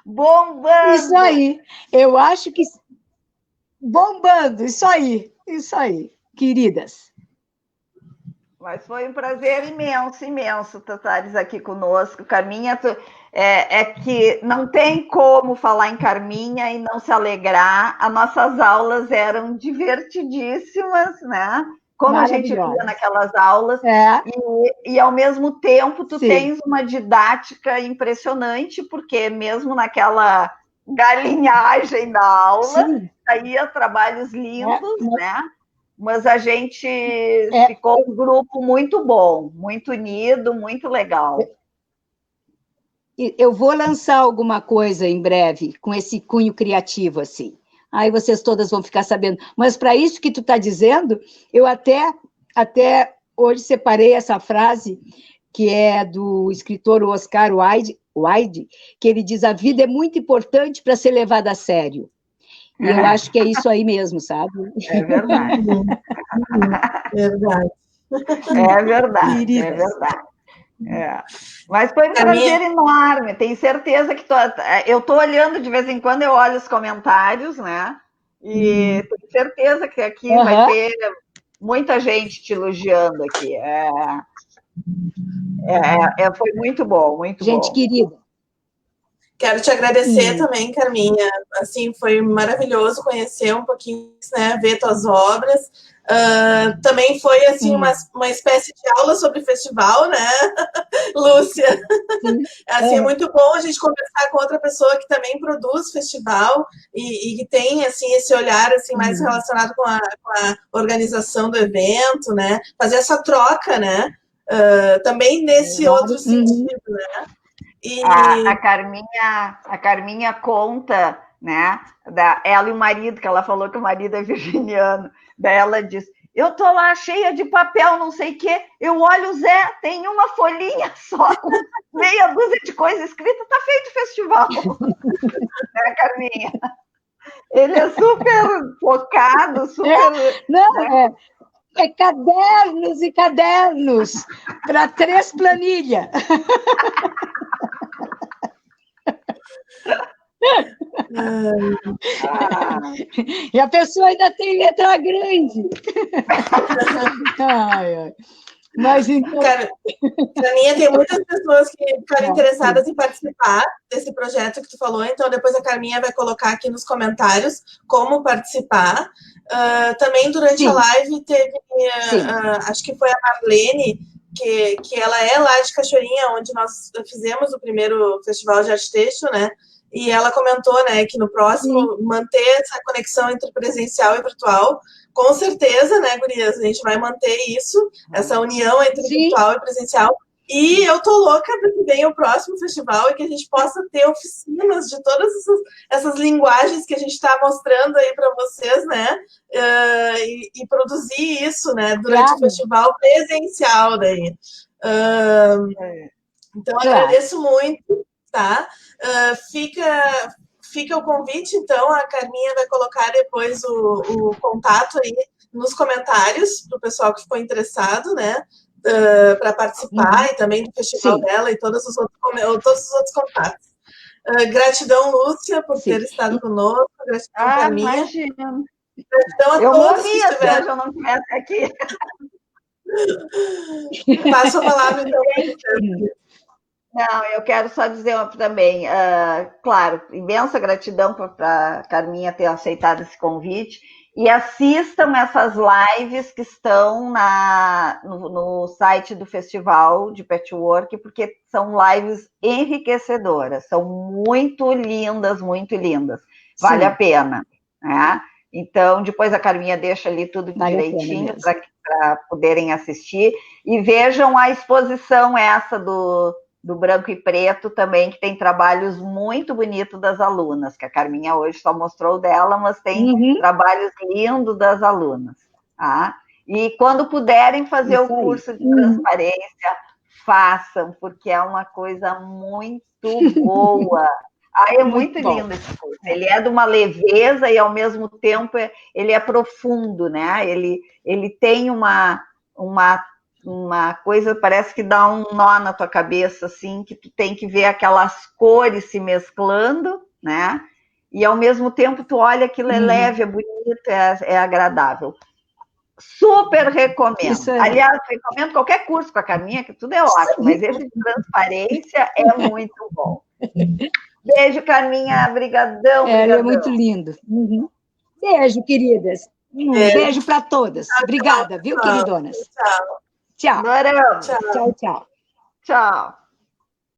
Bombando! Isso aí, eu acho que... Bombando, isso aí, queridas. Mas foi um prazer imenso, imenso tu estares aqui conosco. Carminha, é que não tem como falar em Carminha e não se alegrar. As nossas aulas eram divertidíssimas, né? Como a gente via naquelas aulas, e ao mesmo tempo tu tens uma didática impressionante, porque mesmo naquela galinhagem da aula, saía trabalhos lindos, né? Mas a gente ficou um grupo muito bom, muito unido, muito legal. Eu vou lançar alguma coisa em breve, com esse cunho criativo, assim. Aí vocês todas vão ficar sabendo. Mas para isso que tu está dizendo, eu até hoje separei essa frase, que é do escritor Oscar Wilde, que ele diz: a vida é muito importante para ser levada a sério. E eu acho que é isso aí mesmo, sabe? É verdade. Verdade. É verdade, é verdade. Mas foi um prazer enorme, tenho certeza que eu estou olhando de vez em quando, eu olho os comentários, né? E tenho certeza que aqui vai ter muita gente te elogiando aqui. Foi muito bom, muito bom. Gente querida. Quero te agradecer também, Carminha. Assim, foi maravilhoso conhecer um pouquinho, né? Ver tuas obras. Também foi assim uma espécie de aula sobre festival, né, Lúcia? Assim, é muito bom a gente conversar com outra pessoa que também produz festival e que tem assim esse olhar assim mais relacionado com a organização do evento, né? Fazer essa troca, né? Também nesse outro sentido, né? E... A Carminha conta, né? Ela e o marido, que ela falou que o marido é virginiano. Daí ela diz: eu tô lá cheia de papel, não sei o quê. Eu olho o Zé, tem uma folhinha só, com meia dúzia de coisas escritas, tá feito o festival. Né, Carminha? Ele é super focado, super... Não, é cadernos e cadernos para 3 planilhas. E a pessoa ainda tem letra grande. Mas então... Carminha, tem muitas pessoas que ficaram interessadas em participar desse projeto que tu falou, então depois a Carminha vai colocar aqui nos comentários como participar. Também durante a live teve, acho que foi a Marlene, que ela é lá de Cachoeirinha, onde nós fizemos o primeiro festival de arte têxtil, né? E ela comentou, né, que no próximo manter essa conexão entre presencial e virtual, com certeza, né, gurias, a gente vai manter isso, essa união entre virtual e presencial. E eu tô louca para que venha o próximo festival e que a gente possa ter oficinas de todas essas linguagens que a gente está mostrando aí para vocês, né? E produzir isso, né, durante o festival presencial daí. Então, agradeço muito, tá? fica o convite, então, a Carminha vai colocar depois o contato aí nos comentários para o pessoal que ficou interessado, né? Para participar e também do festival dela e todos os outros contatos. Gratidão, Lúcia, por ter estado conosco. Gratidão, Carminha. Imagina. Gratidão a eu todos morria que estiveram. se eu não estivesse aqui. Passo a palavra, então. Não, eu quero só dizer também, claro, imensa gratidão para a Carminha ter aceitado esse convite, e assistam essas lives que estão no site do Festival de Patchwork, porque são lives enriquecedoras, são muito lindas, vale a pena, né? Então, depois a Carminha deixa ali tudo direitinho para poderem assistir, e vejam a exposição essa do branco e preto também, que tem trabalhos muito bonitos das alunas, que a Carminha hoje só mostrou dela, mas tem trabalhos lindos das alunas. Tá? E quando puderem fazer o curso de transparência, façam, porque é uma coisa muito boa. É muito lindo esse curso. Ele é de uma leveza e, ao mesmo tempo, ele é profundo, né? Ele tem uma coisa, parece que dá um nó na tua cabeça, assim, que tu tem que ver aquelas cores se mesclando, né? E, ao mesmo tempo, tu olha aquilo, é leve, é bonito, é agradável. Super recomendo. Aliás, recomendo qualquer curso com a Carminha, que tudo é ótimo, mas esse de transparência é muito bom. Beijo, Carminha. Brigadão. É muito lindo. Beijo, queridas. Beijo para todas. Obrigada, viu, queridonas? Tchau. Tchau. Adoramos. Tchau, tchau. Tchau.